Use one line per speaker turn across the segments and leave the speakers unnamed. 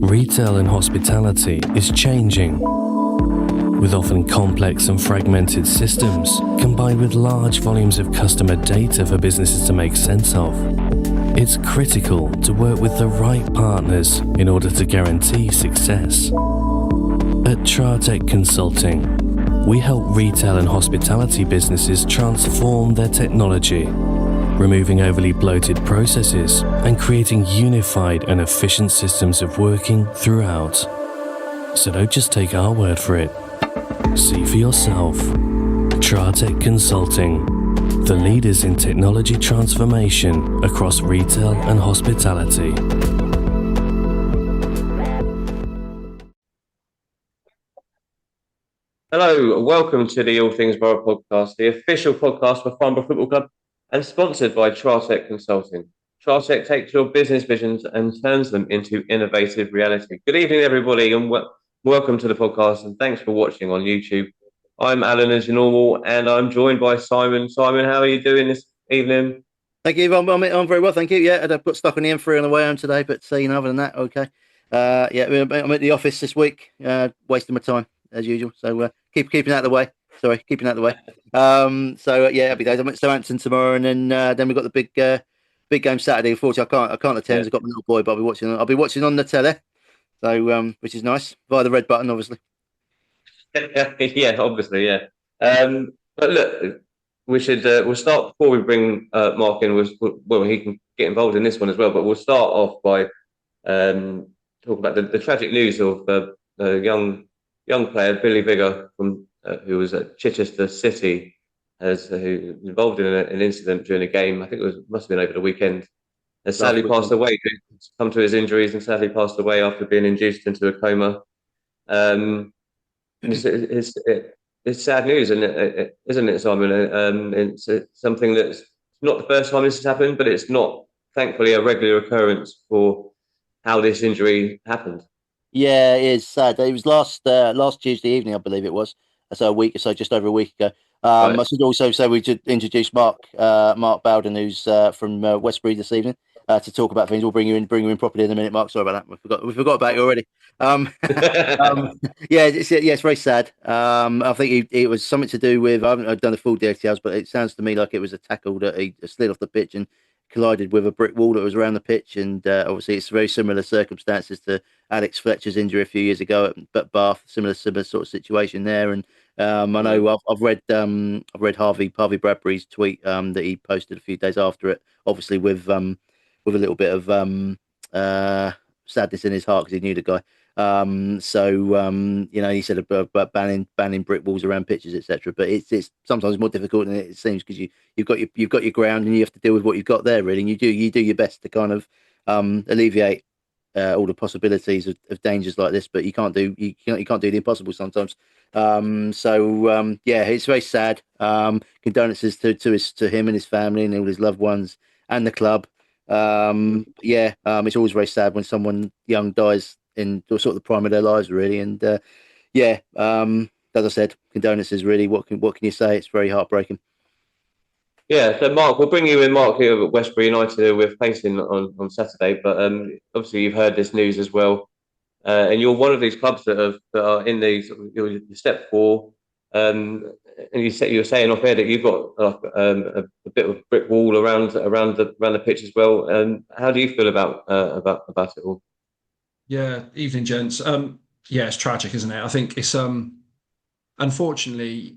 Retail and hospitality is changing, with often complex and fragmented systems combined with large volumes of customer data for businesses to make sense of. It's critical to work with the right partners in order to guarantee success. At Tratec Consulting, we help retail and hospitality businesses transform their technology, removing overly bloated processes and creating unified and efficient systems of working throughout. So don't just take our word for it. See for yourself. Tratec Consulting, the leaders in technology transformation across retail and hospitality.
Hello, welcome to the All Things Borough podcast, the official podcast for Farnborough Football Club and sponsored by Tratec Consulting. Tratec takes your business visions and turns them into innovative reality. Good evening, everybody, and welcome to the podcast, and thanks for watching on YouTube. I'm Alan, as normal, and I'm joined by Simon. Simon, how are you doing this evening?
Thank you. I'm very well, thank you. Yeah, I got stuck on the M3 on the way home today, but other than that, okay. I'm at the office this week, wasting my time as usual. So keeping out of the way. Keeping out of the way. Happy days. I'm at Southampton tomorrow, and then we've got the big game Saturday. Unfortunately, I can't attend. I've got my little boy, but I'll be watching on the telly. So which is nice via the red button, obviously.
Yeah, obviously, yeah. But look, we'll start before we bring Mark in. Well, he can get involved in this one as well. But we'll start off by talking about the tragic news of a young player, Billy Vigor, from who was at Chichester City, who was involved in an incident during a game. I think must have been over the weekend. Has sadly passed away. Come to his injuries and sadly passed away after being induced into a coma. It's sad news, isn't it, Simon? It's something that's not the first time this has happened, but it's not, thankfully, a regular occurrence for how this injury happened.
Yeah, it is sad. It was last Tuesday evening, I believe it was. So just over a week ago. Right. I should also say we should introduce Mark Bowden, who's from Westbury this evening, to talk about things. We'll bring you in properly in a minute, Mark. Sorry about that. We forgot about you already. It's very sad. I think it was something to do with, I haven't done the full details, but it sounds to me like it was a tackle that he slid off the pitch and collided with a brick wall that was around the pitch. And obviously it's very similar circumstances to Alex Fletcher's injury a few years ago at Bath. Similar sort of situation there. And I know I've read Harvey Bradbury's tweet that he posted a few days after it, obviously with a little bit of sadness in his heart because he knew the guy. He said about banning brick walls around pitches, etc. But it's sometimes more difficult than it seems because you've got your ground and you have to deal with what you've got there, really. And you do your best to kind of alleviate all the possibilities of dangers like this, but you can't do the impossible sometimes. It's very sad. Condolences to him and his family and all his loved ones and the club. It's always very sad when someone young dies in sort of the prime of their lives, really. And as I said, condolences, really. What can you say? It's very heartbreaking.
Yeah, so Mark, we'll bring you in, Mark, here at Westbury United, who we're facing on Saturday. But obviously, you've heard this news as well, and you're one of these clubs that are in the step 4. And you were saying off air that you've got a bit of brick wall around the pitch as well. And how do you feel about it all?
Yeah, evening, gents. It's tragic, isn't it? I think it's unfortunately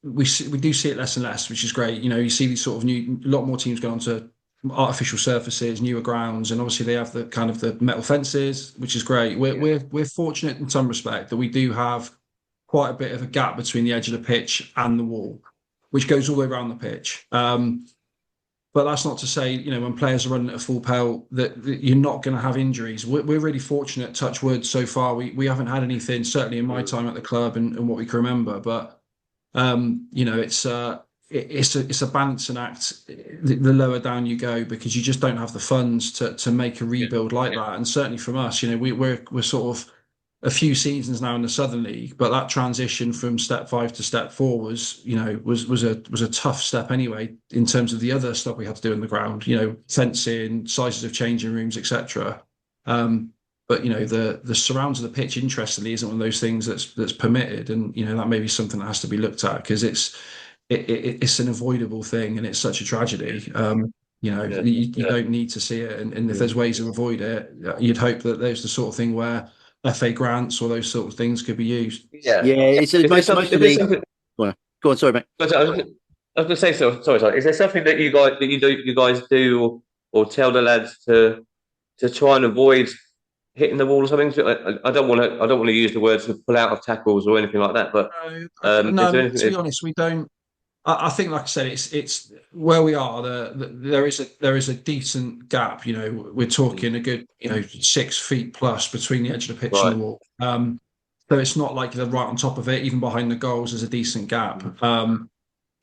we do see it less and less, which is great. You know, you see these sort of a lot more teams going onto artificial surfaces, newer grounds, and obviously they have the kind of the metal fences, which is great. We're fortunate in some respect that we do have quite a bit of a gap between the edge of the pitch and the wall, which goes all the way around the pitch. But that's not to say, when players are running at a full pelt, that you're not going to have injuries. We're really fortunate, touch wood, so far. We haven't had anything, certainly in my time at the club and what we can remember. But, it's a balancing act the lower down you go, because you just don't have the funds to make a rebuild like that. And certainly from us, we're sort of a few seasons now in the Southern League, but that transition from step 5 to step 4 was a tough step anyway, in terms of the other stuff we had to do in the ground, fencing, sizes of changing rooms, etc. but the surrounds of the pitch, interestingly, isn't one of those things that's permitted, and that may be something that has to be looked at, because it's an avoidable thing, and it's such a tragedy. You don't need to see it, and if there's ways to avoid it, you'd hope that there's the sort of thing where FA grants or those sort of things could be used.
Yeah.
It's
Is there
mostly.
something,
Go on, sorry, mate.
I was going to say, sorry. Is there something that you guys do, or tell the lads to try and avoid hitting the wall or something? I don't want to use the words to pull out of tackles or anything like that. But
No,
is there anything
to be honest, we don't. I think, like I said, it's where we are. There is a decent gap. We're talking a good 6 feet plus between the edge of the pitch and the wall. So it's not like they're right on top of it. Even behind the goals, there's a decent gap. So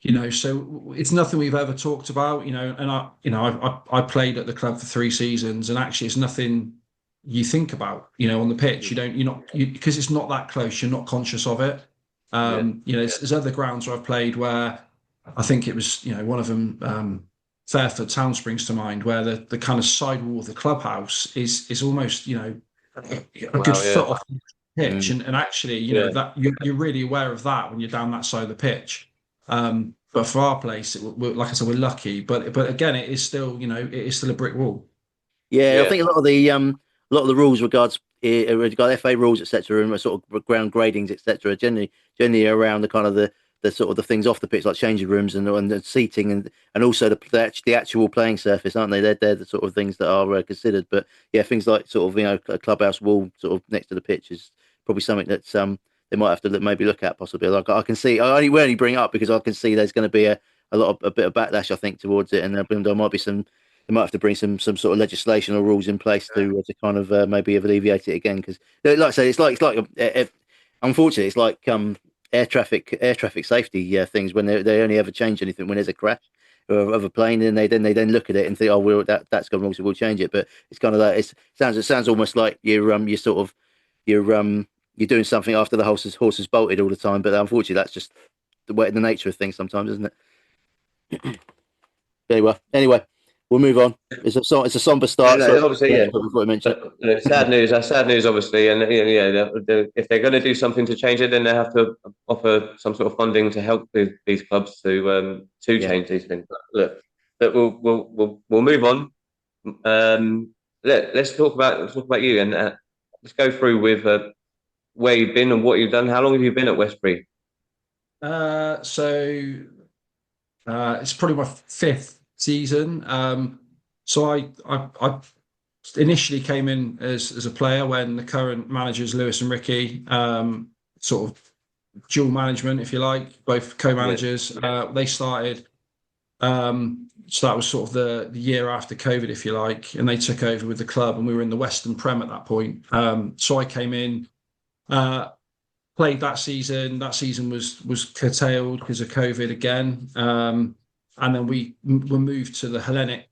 it's nothing we've ever talked about. And I played at the club for 3 seasons, and actually, it's nothing you think about. On the pitch, because it's not that close. You're not conscious of it. There's other grounds where I've played where I think it was, one of them, Fairford Town springs to mind, where the kind of side wall of the clubhouse is almost, a good foot off the pitch, and actually, that you're really aware of that when you're down that side of the pitch. But for our place, like I said, we're lucky, but again, it is still, it is still a brick wall.
Yeah, I think a lot of the rules regard FA rules, etc., and sort of ground gradings, etc., generally around the kind of the sort of the things off the pitch, like changing rooms and the seating and also the actual playing surface, aren't they? They're the sort of things that are considered. But yeah, things like sort of a clubhouse wall sort of next to the pitch is probably something that they might have to maybe look at possibly. Like I can see, I only bring it up because I can see there's going to be a bit of backlash, I think, towards it, and there might be some. They might have to bring some sort of legislation or rules in place to kind of maybe alleviate it again. Because, like I say, it's like unfortunately, it's like air traffic safety things when they only ever change anything when there's a crash of a plane, and they then look at it and think, oh, well, that's gone wrong, so we'll change it. But it's kind of like it sounds almost like you're doing something after the horse has bolted all the time. But unfortunately, that's just the nature of things sometimes, isn't it? Anyway. We'll move on. It's a somber start.
Obviously,
Sad
news. That's sad news, obviously, and if they're going to do something to change it, then they have to offer some sort of funding to help these clubs to change these things. But we'll move on. Let's talk about you, and let's go through with where you've been and what you've done. How long have you been at Westbury?
So it's probably my 5th season. So I initially came in as a player when the current managers, Lewis and Ricky, sort of dual management, if you like, both co-managers. They started. So that was sort of the year after COVID, if you like, and they took over with the club, and we were in the Western Prem at that point. So I came in, played that season. That season was curtailed because of COVID again. And then we were moved to the Hellenic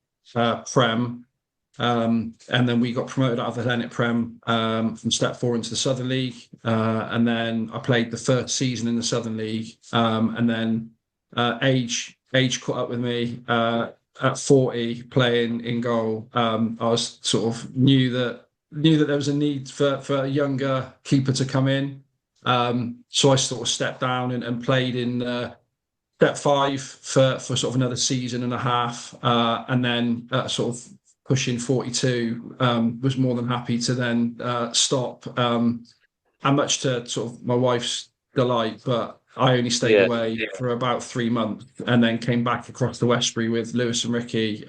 Prem, and then we got promoted out of the Hellenic Prem from Step 4 into the Southern League. And then I played the first season in the Southern League, and then age caught up with me at 40, playing in goal. I was sort of knew that there was a need for a younger keeper to come in. So I sort of stepped down and played in Step 5 for sort of another season and a half, and then sort of pushing 42, was more than happy to then stop, and much to sort of my wife's delight, but I only stayed away for about 3 months, and then came back across to Westbury with Lewis and Ricky,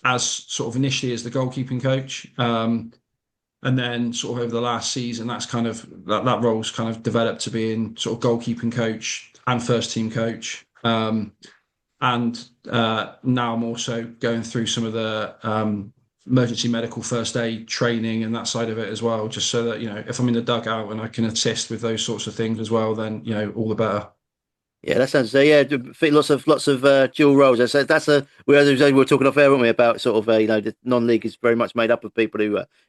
as sort of initially as the goalkeeping coach, and then sort of over the last season, that's kind of that role's kind of developed to being sort of goalkeeping coach and first team coach. And now I'm also going through some of the emergency medical first aid training and that side of it as well, just so that, if I'm in the dugout and I can assist with those sorts of things as well, then, all the better.
Yeah, that sounds lots of dual roles. So we were talking off air, weren't we, about sort of the non-league is very much made up of people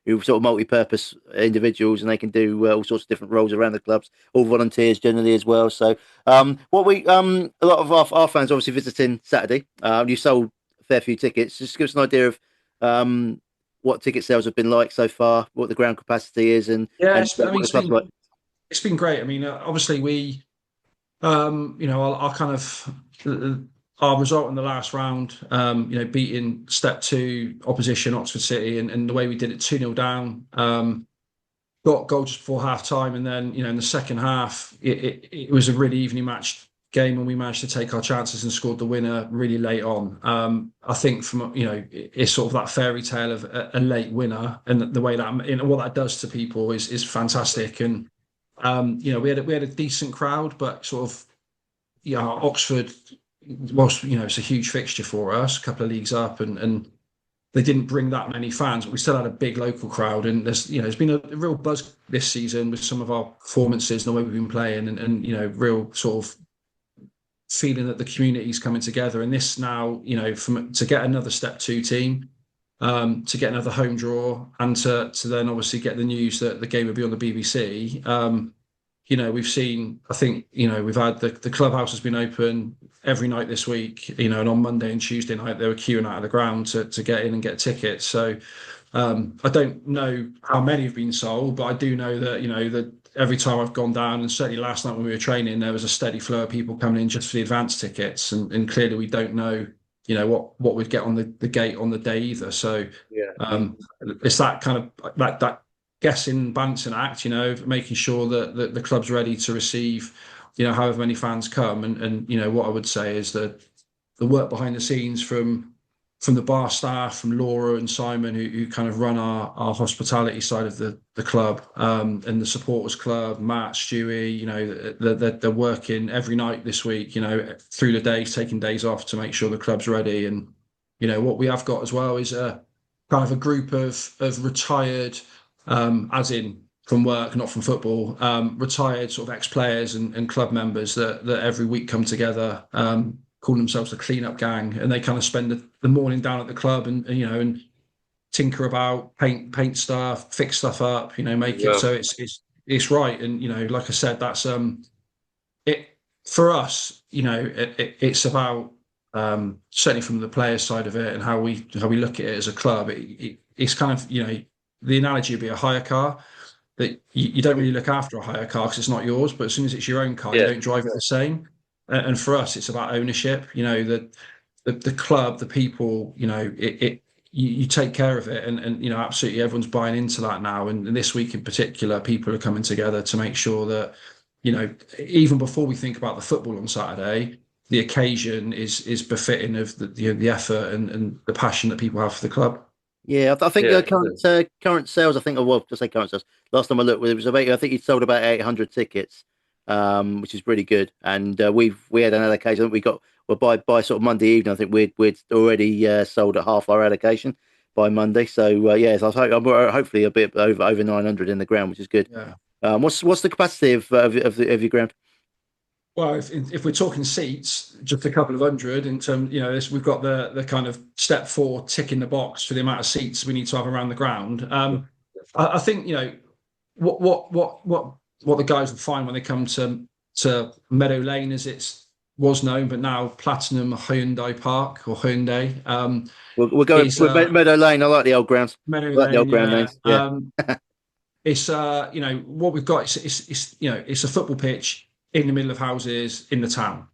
who sort of multi-purpose individuals, and they can do all sorts of different roles around the clubs, all volunteers generally as well. So a lot of our fans obviously visiting Saturday. You sold a fair few tickets. Just give us an idea of what ticket sales have been like so far, what the ground capacity is, and
Yeah,
what the club's like.
it's been great. I mean, obviously we, our kind of our result in the last round, beating step 2 opposition Oxford City, and the way we did it 2-0 down, got goal just before half time, and then in the second half it was a really evenly matched game, and we managed to take our chances and scored the winner really late on. I think it's sort of that fairy tale of a late winner, and the way that what that does to people is fantastic. And we had a decent crowd, but sort of Oxford, whilst it's a huge fixture for us, a couple of leagues up, and they didn't bring that many fans, but we still had a big local crowd. And there's been a real buzz this season with some of our performances and the way we've been playing, and real sort of feeling that the community's coming together. And this now, to get another step 2 team, to get another home draw, and to then obviously get the news that the game will be on the BBC. We've seen, I think, we've had the clubhouse has been open every night this week, and on Monday and Tuesday night they were queuing out of the ground to get in and get tickets. So I don't know how many have been sold, but I do know that, that every time I've gone down, and certainly last night when we were training, there was a steady flow of people coming in just for the advance tickets. And clearly we don't know, what we'd get on the gate on the day either. So it's that kind of that guessing, balancing act, making sure that the club's ready to receive, however many fans come. And what I would say is that the work behind the scenes from the bar staff, from Laura and Simon, who kind of run our hospitality side of the club, and the supporters club, Matt, Stewie, they're working every night this week, through the days, taking days off to make sure the club's ready. And what we have got as well is a kind of a group of retired, as in from work, not from football, retired sort of ex-players and club members that every week come together, call themselves the cleanup gang, and they kind of spend the morning down at the club and tinker about, paint stuff, fix stuff up, make it so it's right. And like I said, that's it for us. It's about certainly from the players' side of it and how we look at it as a club. It's kind of the analogy would be a hire car. That you don't really look after a hire car because it's not yours, but as soon as it's your own car, you don't drive it the same. And for us, it's about ownership. The club, the people. You take care of it, and absolutely everyone's buying into that now. And this week in particular, people are coming together to make sure that even before we think about the football on Saturday, the occasion is befitting of the effort and the passion that people have for the club.
Yeah, I think current sales. I think, to say current sales. Last time I looked, it was about. I think he sold about 800 tickets, which is pretty good. And we had an allocation. By sort of Monday evening, I think we'd already sold at half our allocation by Monday. So so I'm hopefully a bit over 900 in the ground, which is good.
Yeah.
What's the capacity of your ground?
Well, if we're talking seats, just a couple of hundred in terms, we've got the kind of step 4 tick in the box for the amount of seats we need to have around the ground. I think what the guys will find when they come to Meadow Lane, as it was known, but now Platinum Hyundai Park or Hyundai.
We'll go with Meadow Lane. I like the old grounds.
Meadow
Lane, the old ground
names.
Yeah.
It's what we've got. It's a football pitch in the middle of houses in the town.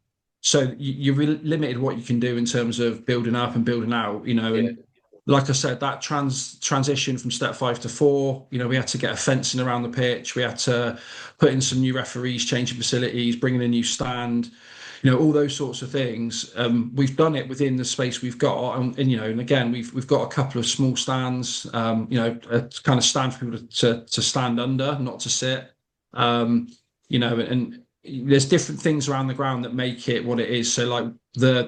So you're limited what you can do in terms of building up and building out, and like I said, that transition from step 5 to 4, we had to get a fencing around the pitch. We had to put in some new referees, changing facilities, bringing a new stand, all those sorts of things. We've done it within the space we've got. And again, we've got a couple of small stands, a kind of stand for people to stand under, not to sit, and there's different things around the ground that make it what it is. So like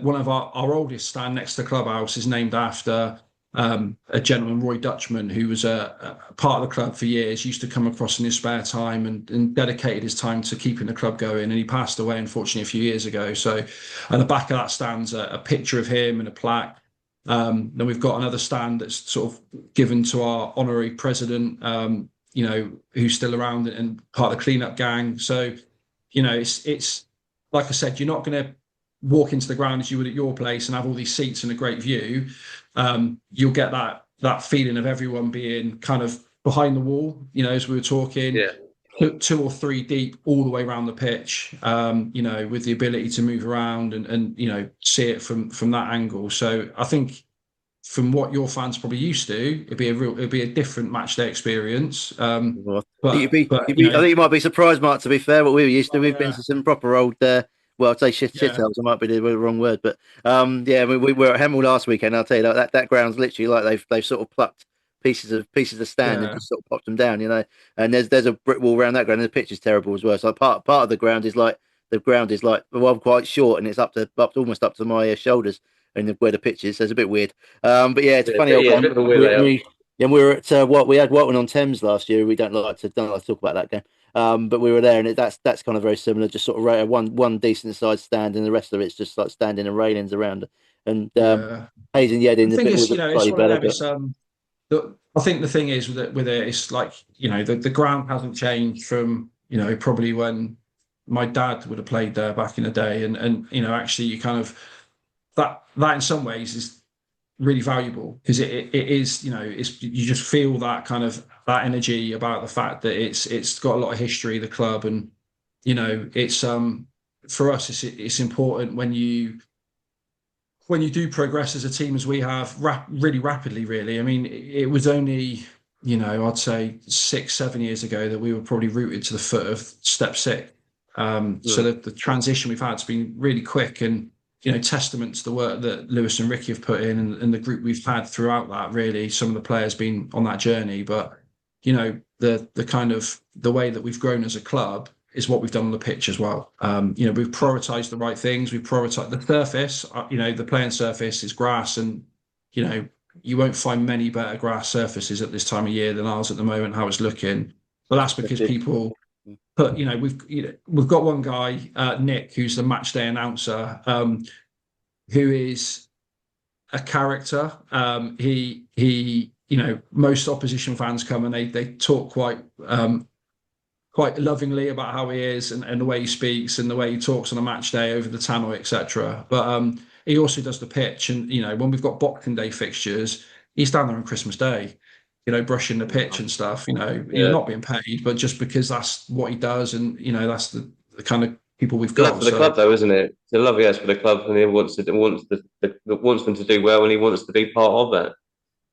one of our oldest stand next to the clubhouse is named after a gentleman, Roy Dutchman, who was a part of the club for years, used to come across in his spare time and dedicated his time to keeping the club going. And he passed away, unfortunately, a few years ago. So at the back of that stands a picture of him and a plaque. Then we've got another stand that's sort of given to our honorary president, who's still around and part of the cleanup gang. So it's like I said, you're not going to walk into the ground as you would at your place and have all these seats and a great view. You'll get that, that feeling of everyone being kind of behind the wall, as we were talking.
Yeah.
2 or 3 deep all the way around the pitch, with the ability to move around and see it from that angle. So I think from what your fans probably used to, it'd be a different match day experience.
Well,
But
I think you might be surprised, Mark. To be fair, what we were used to, we've been
yeah,
to some proper old. Well, I'd say shit
yeah,
houses. I might be the wrong word, but yeah, we were at Hemel last weekend. I'll tell you that ground's literally like they've sort of plucked pieces of stand and
yeah,
just sort of popped them down, And there's a brick wall around that ground, and the pitch is terrible as well. So part of the ground is like well, quite short, and it's almost up to my shoulders, and where the pitch is. So it's a bit weird. But yeah, it's a funny old
Yeah, a
game.
bit of a weird layout.
And we were at we had Walton on Thames last year. We don't like to talk about that game. But we were there, and that's kind of very similar. Just sort of one decent sized stand, and the rest of it's just like standing and railings around. And
yeah.
Hayes and Yedden
The
a
thing
bit
is,
was
it's
slightly
one of
better,
them. It's I think the thing is with it, it's like the ground hasn't changed from probably when my dad would have played there back in the day, and actually you kind of that in some ways is really valuable because it is you just feel that kind of that energy about the fact that it's got a lot of history, the club, and it's for us it's important when you do progress as a team as we have really rapidly. Really, I mean, it was only I'd say 6-7 years ago that we were probably rooted to the foot of step 6. So the transition we've had has been really quick, and testament to the work that Lewis and Ricky have put in, and the group we've had throughout that. Really, some of the players been on that journey, but the kind of the way that we've grown as a club is what we've done on the pitch as well. We've prioritised the right things. We've prioritised the surface. The playing surface is grass, and you won't find many better grass surfaces at this time of year than ours at the moment. How it's looking, but that's because people. But we've got one guy, Nick, who's the match day announcer, who is a character. He most opposition fans come and they talk quite lovingly about how he is and the way he speaks and the way he talks on a match day over the tannoy, etc. But he also does the pitch, and when we've got Boxing Day fixtures, he's down there on Christmas Day, brushing the pitch and stuff. You're not being paid, but just because that's what he does, and that's the kind of people we've got.
Love for the club, though, isn't it? It's a love, yes, for the club, and he wants them to do well, and he wants to be part of that,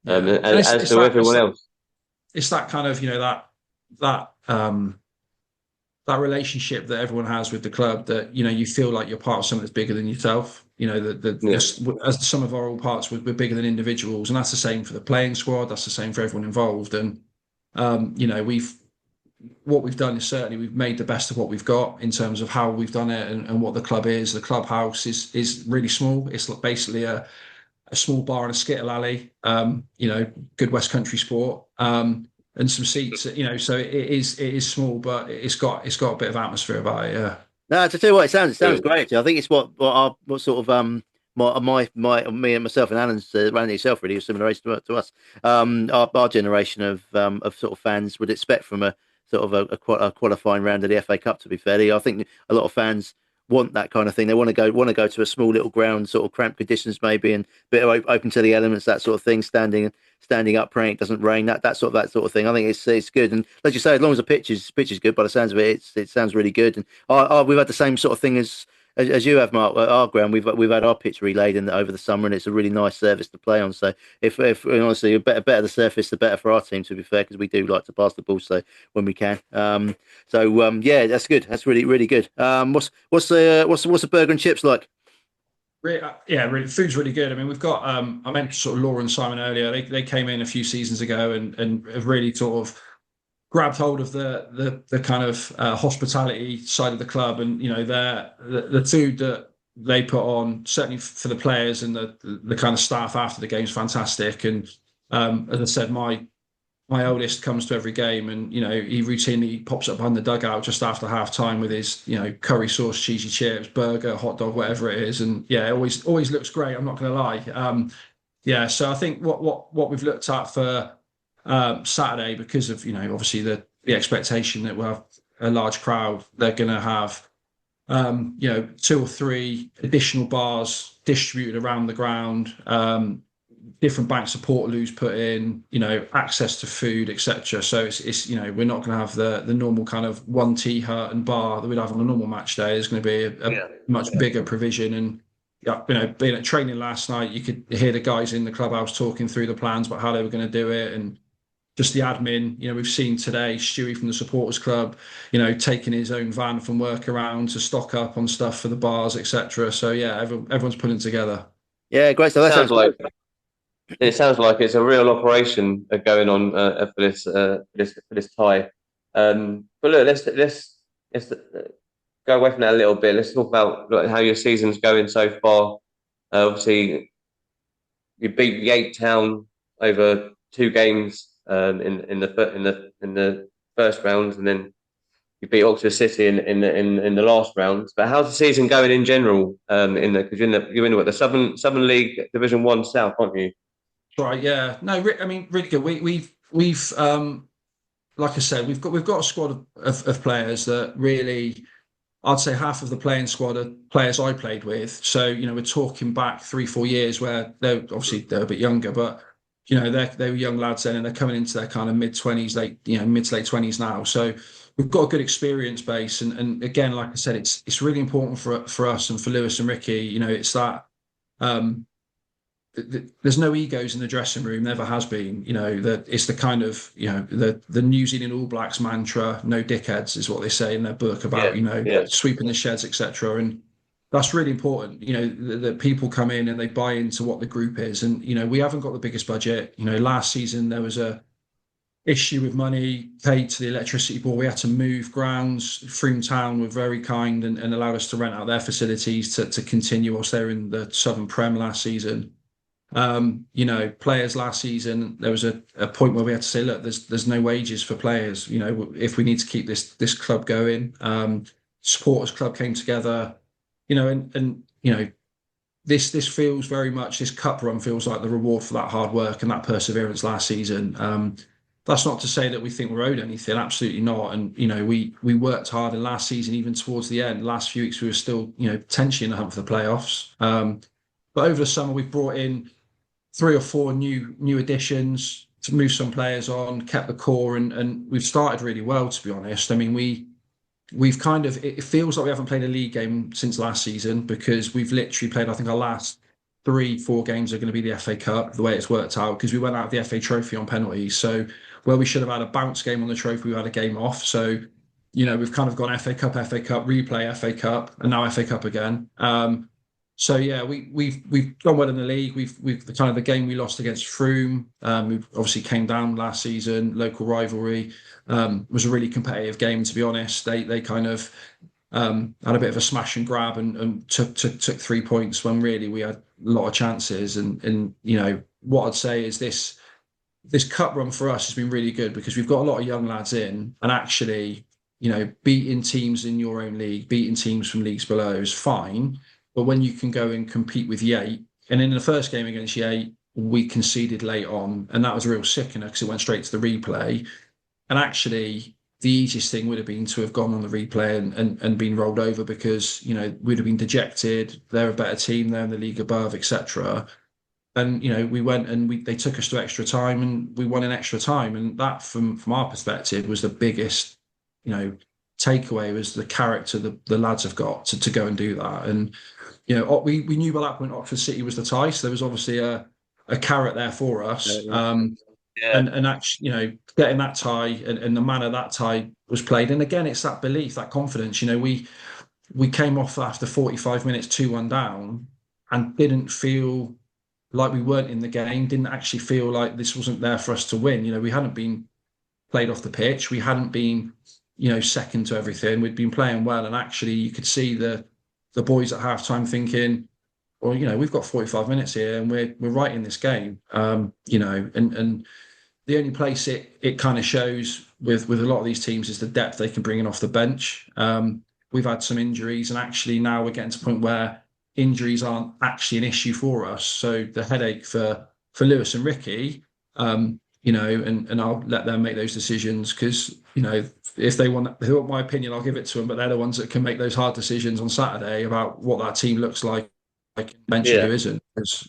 and as do everyone else.
It's that kind of that relationship that everyone has with the club, that you feel like you're part of something that's bigger than yourself. As some of our all parts, we're bigger than individuals, and that's the same for the playing squad. That's the same for everyone involved. And what we've done is certainly we've made the best of what we've got in terms of how we've done it and what the club is. The clubhouse is really small. It's basically a small bar and a skittle alley. Good West Country sport. And some seats, so it is small, but it's got a bit of atmosphere about it. Yeah.
No, to tell you what, it sounds great. Actually. I think it's what sort of me and myself and Alan's Randy yourself really, a similar age to us. Our generation of sort of fans would expect from a sort of a qualifying round of the FA Cup. To be fair, I think a lot of fans want that kind of thing. They want to go to a small little ground, sort of cramped conditions maybe, and a bit open to the elements, that sort of thing. Standing up, praying it doesn't rain. That sort of thing. I think it's good. And like you say, as long as the pitch is good, by the sounds of it, it sounds really good. And we've had the same sort of thing as you have, Mark. At our ground, we've had our pitch relayed over the summer, and it's a really nice surface to play on. So if honestly, the better the surface, the better for our team. To be fair, because we do like to pass the ball, so when we can. Yeah, that's good. That's really really good. What's the burger and chips like?
Yeah, really, food's really good. I mean, we've got I mentioned sort of Laura and Simon earlier. They came in a few seasons ago and have really sort of grabbed hold of the kind of hospitality side of the club, and the food that they put on, certainly for the players and the kind of staff after the game, is fantastic. And as I said, my oldest comes to every game, and he routinely pops up behind the dugout just after half time with his curry sauce, cheesy chips, burger, hot dog, whatever it is, and yeah, it always looks great. I'm not going to lie. So I think what we've looked at for Saturday, because of obviously the expectation that we'll have a large crowd, they're going to have 2 or 3 additional bars distributed around the ground. different banks of Portaloos put in, access to food, etc. So it's we're not going to have the normal kind of one tea hut and bar that we'd have on a normal match day. There's going to be a much bigger provision. And being at training last night, you could hear the guys in the clubhouse talking through the plans about how they were going to do it, and just the admin. We've seen today Stewie from the supporters club, taking his own van from work around to stock up on stuff for the bars, etc. So yeah, everyone's putting it together.
Yeah, great. So that sounds
like it sounds like it's a real operation going on for this tie. But look, let's go away from that a little bit. Let's talk about how your season's going so far. Obviously, you beat Yate Town over 2 games in the first round, and then you beat Oxford City in the last round. But how's the season going in general? Because you're in the Southern League Division 1 South, aren't you?
Right. Yeah. No. I mean, really good. We've like I said, we've got a squad of players that really, I'd say half of the playing squad are players I played with. So we're talking back 3-4 years where they're a bit younger, but they were young lads then, and they're coming into their kind of mid-20s, mid to late 20s now. So we've got a good experience base, and again, like I said, it's really important for us and for Lewis and Ricky. It's that there's no egos in the dressing room, never has been. That it's the kind of the New Zealand All Blacks mantra, no dickheads, is what they say in their book about sweeping the sheds, etc. And that's really important, that people come in and they buy into what the group is. And, we haven't got the biggest budget. Last season there was a issue with money paid to the electricity board. We had to move grounds. Frome Town were very kind and allowed us to rent out their facilities to continue whilst they were in the Southern Prem last season. Players last season, there was a point where we had to say, look, there's no wages for players. If we need to keep this club going, supporters club came together. This feels very much, this cup run feels like the reward for that hard work and that perseverance last season. That's not to say that we think we're owed anything, absolutely not. And we worked hard, and last season, even towards the end, last few weeks, we were still potentially in the hunt for the playoffs. But over the summer, we've brought in 3 or 4 new additions to move some players on, kept the core, and we've started really well, to be honest. I mean, we've kind of, it feels like we haven't played a league game since last season, because we've literally played, I think our last 3-4 games are going to be the FA Cup, the way it's worked out, because we went out of the FA Trophy on penalties. So where we should have had a bounce game on the trophy, we had a game off. So, we've kind of gone FA Cup, replay FA Cup, and now FA Cup again. So yeah, we've done well in the league. We've the kind of the game we lost against Frome. We obviously came down last season. Local rivalry, was a really competitive game, to be honest. They kind of had a bit of a smash and grab and took 3 points when really we had a lot of chances. And what I'd say is this cup run for us has been really good, because we've got a lot of young lads in, and actually beating teams in your own league, beating teams from leagues below is fine. But when you can go and compete with Yate, and in the first game against Yate, we conceded late on, and that was a real sickener because it went straight to the replay. And actually, the easiest thing would have been to have gone on the replay and been rolled over, because we'd have been dejected. They're a better team, they're in the league above, etc. And we went and they took us to extra time, and we won in extra time. And that, from our perspective, was the biggest takeaway, was the character the lads have got to go and do that. And we knew by that point Oxford City was the tie, so there was obviously a carrot there for us. And actually, getting that tie and the manner that tie was played, and again, it's that belief, that confidence. We came off after 45 minutes 2-1 down, and didn't feel like we weren't in the game. Didn't actually feel like this wasn't there for us to win. We hadn't been played off the pitch. We hadn't been second to everything. We'd been playing well, and actually you could see the boys at halftime thinking, well, we've got 45 minutes here and we're right in this game. And the only place it kind of shows with a lot of these teams is the depth they can bring in off the bench. We've had some injuries, and actually now we're getting to the point where injuries aren't actually an issue for us. So the headache for Lewis and Ricky, and I'll let them make those decisions, because if they want my opinion, I'll give it to them, but they're the ones that can make those hard decisions on Saturday about what that team looks like mention
Yeah.
who isn't.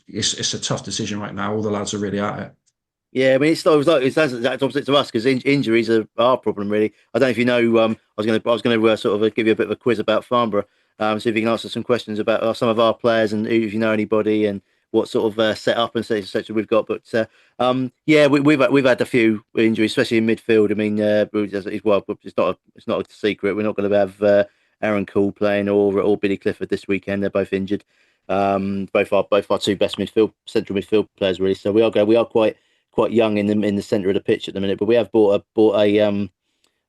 It's a tough decision right now. All the lads are really at it.
Yeah, I mean, it's that's opposite to us because injuries are our problem really. I don't know if you know. I was going to sort of give you a bit of a quiz about Farnborough. See if you can answer some questions about some of our players and if you know anybody and what sort of setup and etc. we've got. But yeah, we've had a few injuries, especially in midfield. I mean, well, it's not a secret. We're not going to have Aaron Cole playing or Billy Clifford this weekend. They're both injured. Both our two best central midfield players really. So we are quite young in the centre of the pitch at the minute. But we have bought a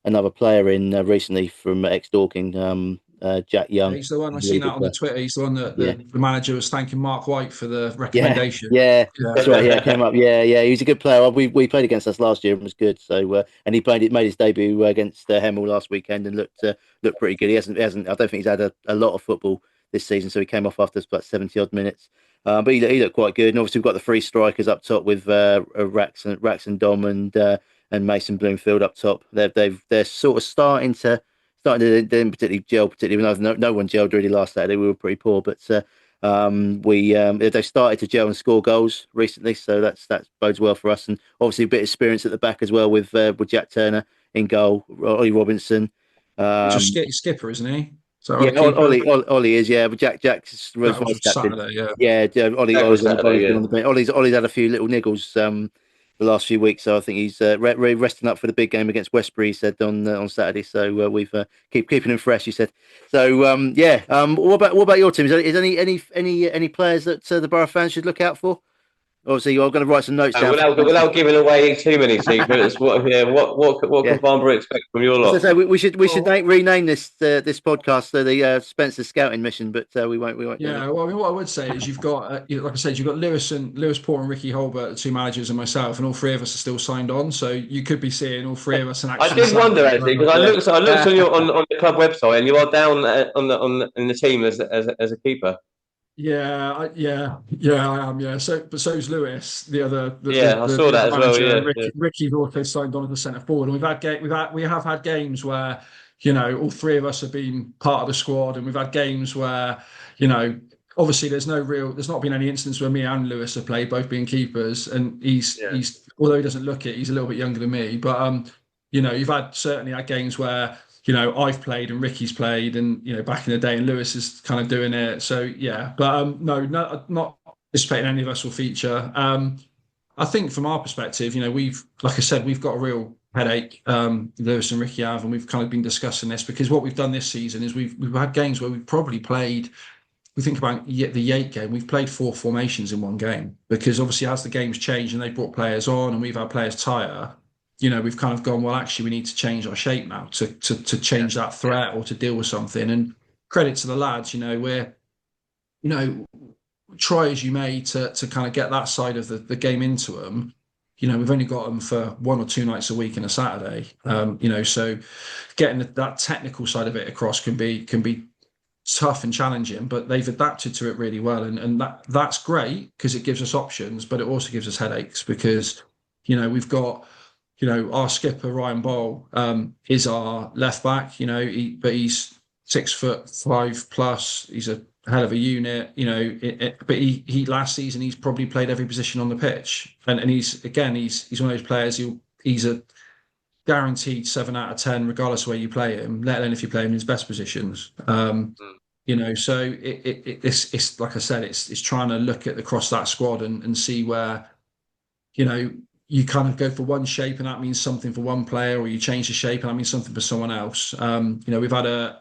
another player in recently from ex Dorking, Jack Young.
He's the one I
Really
seen
good
that on the
player.
Twitter. He's the one that
Yeah.
the manager was thanking Mark White for the
Yeah,
recommendation.
yeah,
Yeah.
that's right. Yeah, came up. Yeah. He was a good player. We played against us last year and was good. So and made his debut against Hemel last weekend and looked pretty good. He hasn't. I don't think he's had a lot of football this season. So he came off after about 70 odd minutes. But he looked quite good. And obviously we've got the three strikers up top with Rax and Dom and Mason Bloomfield up top. They're sort of starting to. They didn't particularly gel, particularly when no one gelled really last Saturday. We were pretty poor, but they started to gel and score goals recently, so that bodes well for us. And obviously a bit of experience at the back as well with Jack Turner in goal, Ollie Robinson.
Just skipper, isn't he? So
Yeah,
keeper.
Ollie is, yeah, but Jack's was
That was
vice captain.
Saturday. Yeah.
Yeah,
That was
Ollie's
Saturday,
been
yeah.
on the bench. Ollie's had a few little niggles the last few weeks, so I think he's resting up for the big game against Westbury. He said on Saturday, so we've keeping him fresh. He said, so yeah. What about your team? Is any players that the Borough fans should look out for? Obviously, you're going to write some notes down.
Without giving away too many secrets, what
Yeah.
can Farnborough expect from your
As I
lot?
say, we should rename this podcast the Spencer Scouting Mission, but we won't.
Yeah, well, I mean, what I would say is you've got, like I said, you've got Lewis Port and Ricky Holbert, the two managers, and myself, and all three of us are still signed on. So you could be seeing all three of us in action.
I did wonder actually because I looked on the club website and you are down in the team as a keeper.
Yeah, I am. Yeah, but so is Lewis, the other.
I saw that as well.
manager.
Yeah,
Ricky's also signed on as a centre forward, and we have had games where all three of us have been part of the squad, and we've had games where obviously there's not been any instance where me and Lewis have played, both being keepers, and he's although he doesn't look it, he's a little bit younger than me, but you've certainly had games where I've played and Ricky's played, and back in the day, and Lewis is kind of doing it. So yeah, but no, not anticipating any of us will feature. I think from our perspective, like I said, we've got a real headache. Lewis and Ricky have, and we've kind of been discussing this because what we've done this season is we've had games where we've probably played. We think about the Yate game, we've played 4 formations in one game because obviously as the game's changed and they brought players on and we've had players tire. We've kind of gone, well, actually, we need to change our shape now to change that threat or to deal with something. And credit to the lads, we're, try as you may to kind of get that side of the game into them. We've only got them for 1 or 2 nights a week and a Saturday. So getting that technical side of it across can be tough and challenging, but they've adapted to it really well. And that's great because it gives us options, but it also gives us headaches because, we've got, our skipper Ryan Bowl is our left back. But he's 6'5" plus. He's a hell of a unit. But he last season he's probably played every position on the pitch, and he's one of those players. He's a guaranteed 7 out of 10, regardless of where you play him. Let alone if you play him in his best positions. So it's like I said, it's trying to look across that squad and see where you kind of go for one shape and that means something for one player, or you change the shape and that means something for someone else. We've had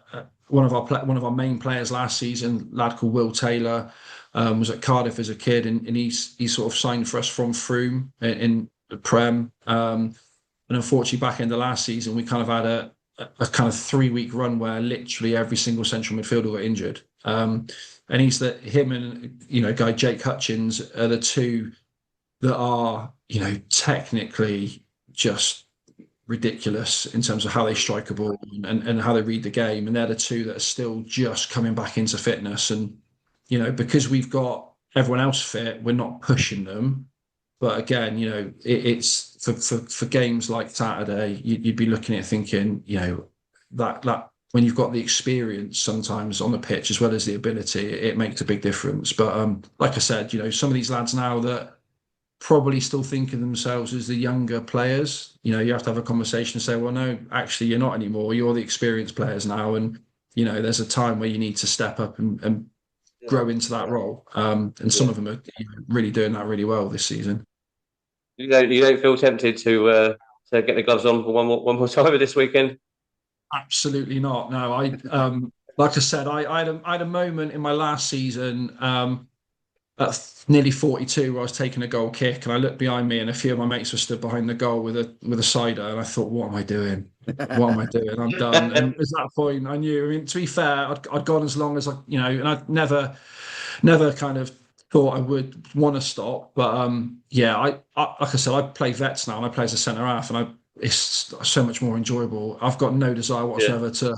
one of our main players last season, a lad called Will Taylor, was at Cardiff as a kid, and he's sort of signed for us from Froome in the Prem. And unfortunately, back in the last season, we kind of had a kind of 3-week run where literally every single central midfielder got injured. And him and guy Jake Hutchins are the two that are technically just ridiculous in terms of how they strike a ball and how they read the game, and they're the two that are still just coming back into fitness. And because we've got everyone else fit, we're not pushing them. But again, it's for games like Saturday, you'd be looking at it thinking, that when you've got the experience sometimes on the pitch as well as the ability, it makes a big difference. But like I said, some of these lads now that probably still think of themselves as the younger players, you have to have a conversation and say, well, no, actually, you're not anymore. You're the experienced players now. And, there's a time where you need to step up and grow into that role. And some of them are really doing that really well this season.
You don't feel tempted to get the gloves on for one more time this weekend?
Absolutely not. No, like I said, I had a moment in my last season at nearly 42 where I was taking a goal kick, and I looked behind me, and a few of my mates were stood behind the goal with a cider, and I thought, what am I doing? What am I doing? I'm done. And at that point, I knew. I mean, to be fair, I'd gone as long as and I'd never kind of thought I would want to stop. But I like I said, I play vets now, and I play as a centre half, and it's so much more enjoyable. I've got no desire whatsoever to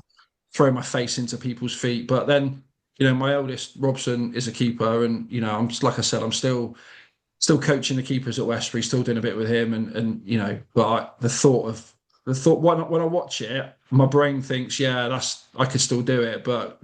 throw my face into people's feet. But then, my eldest Robson is a keeper, and I'm like I said, I'm still coaching the keepers at Westbury, still doing a bit with him, and but the thought when I watch it, my brain thinks, I could still do it, but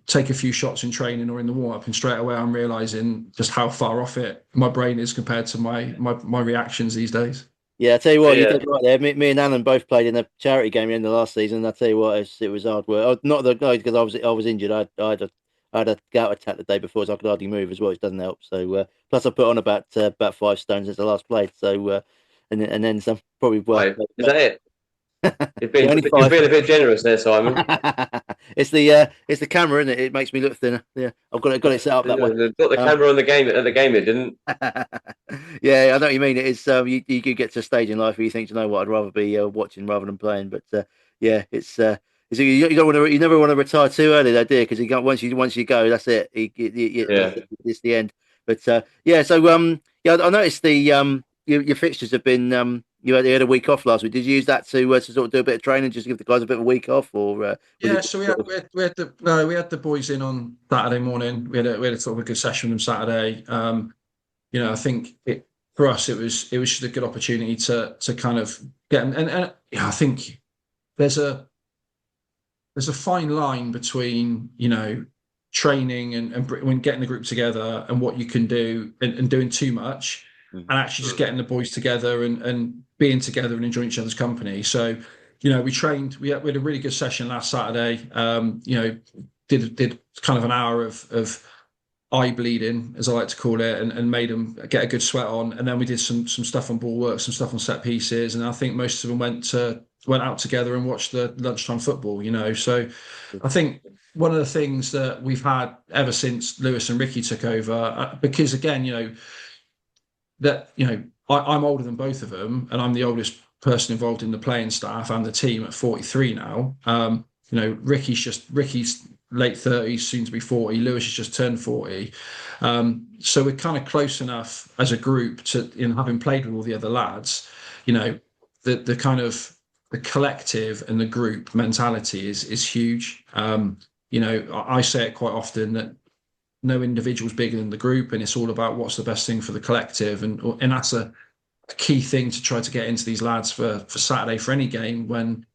take a few shots in training or in the warm up, and straight away I'm realizing just how far off it my brain is compared to my reactions these days.
Yeah, I tell you what, you did right there. Me and Alan both played in a charity game in the last season. I tell you what, it was hard work. Not the guys, because I was injured. I had a gout attack the day before, so I could hardly move as well, which doesn't help. So plus I put on about 5 stones since I last played. So and then some probably.
Well, is that it? You've been a bit generous there, Simon.
It's the camera, isn't it? It makes me look thinner. Yeah, I've got it set up that way.
Got the camera on the game at the game, it didn't.
Yeah, I know what you mean. It is you get to a stage in life where you think, you know what, I'd rather be watching rather than playing. But it's you don't want to, you never want to retire too early, though, do you? Because once you go, that's it. It's the end. But so I noticed your fixtures have been you had a week off last week. Did you use that to sort of do a bit of training, just to give the guys a bit of a week off, or?
So we had the boys in on Saturday morning. We had a sort of a good session on Saturday. I think for us it was just a good opportunity to kind of get and I think there's a fine line between training and when getting the group together and what you can do and doing too much. And actually just getting the boys together and being together and enjoying each other's company. So, we trained, we had a really good session last Saturday. Did kind of an hour of eye bleeding, as I like to call it, and made them get a good sweat on. And then we did some stuff on ball work, some stuff on set pieces. And I think most of them went out together and watched the lunchtime football, So I think one of the things that we've had ever since Lewis and Ricky took over, because again, I'm older than both of them, and I'm the oldest person involved in the playing staff and the team at 43 now. Ricky's late 30s, soon to be 40. Lewis has just turned 40. So we're kind of close enough as a group to, having played with all the other lads, the kind of the collective and the group mentality is huge. I say it quite often that no individual's bigger than the group, and it's all about what's the best thing for the collective, and that's a key thing to try to get into these lads for Saturday for any game, when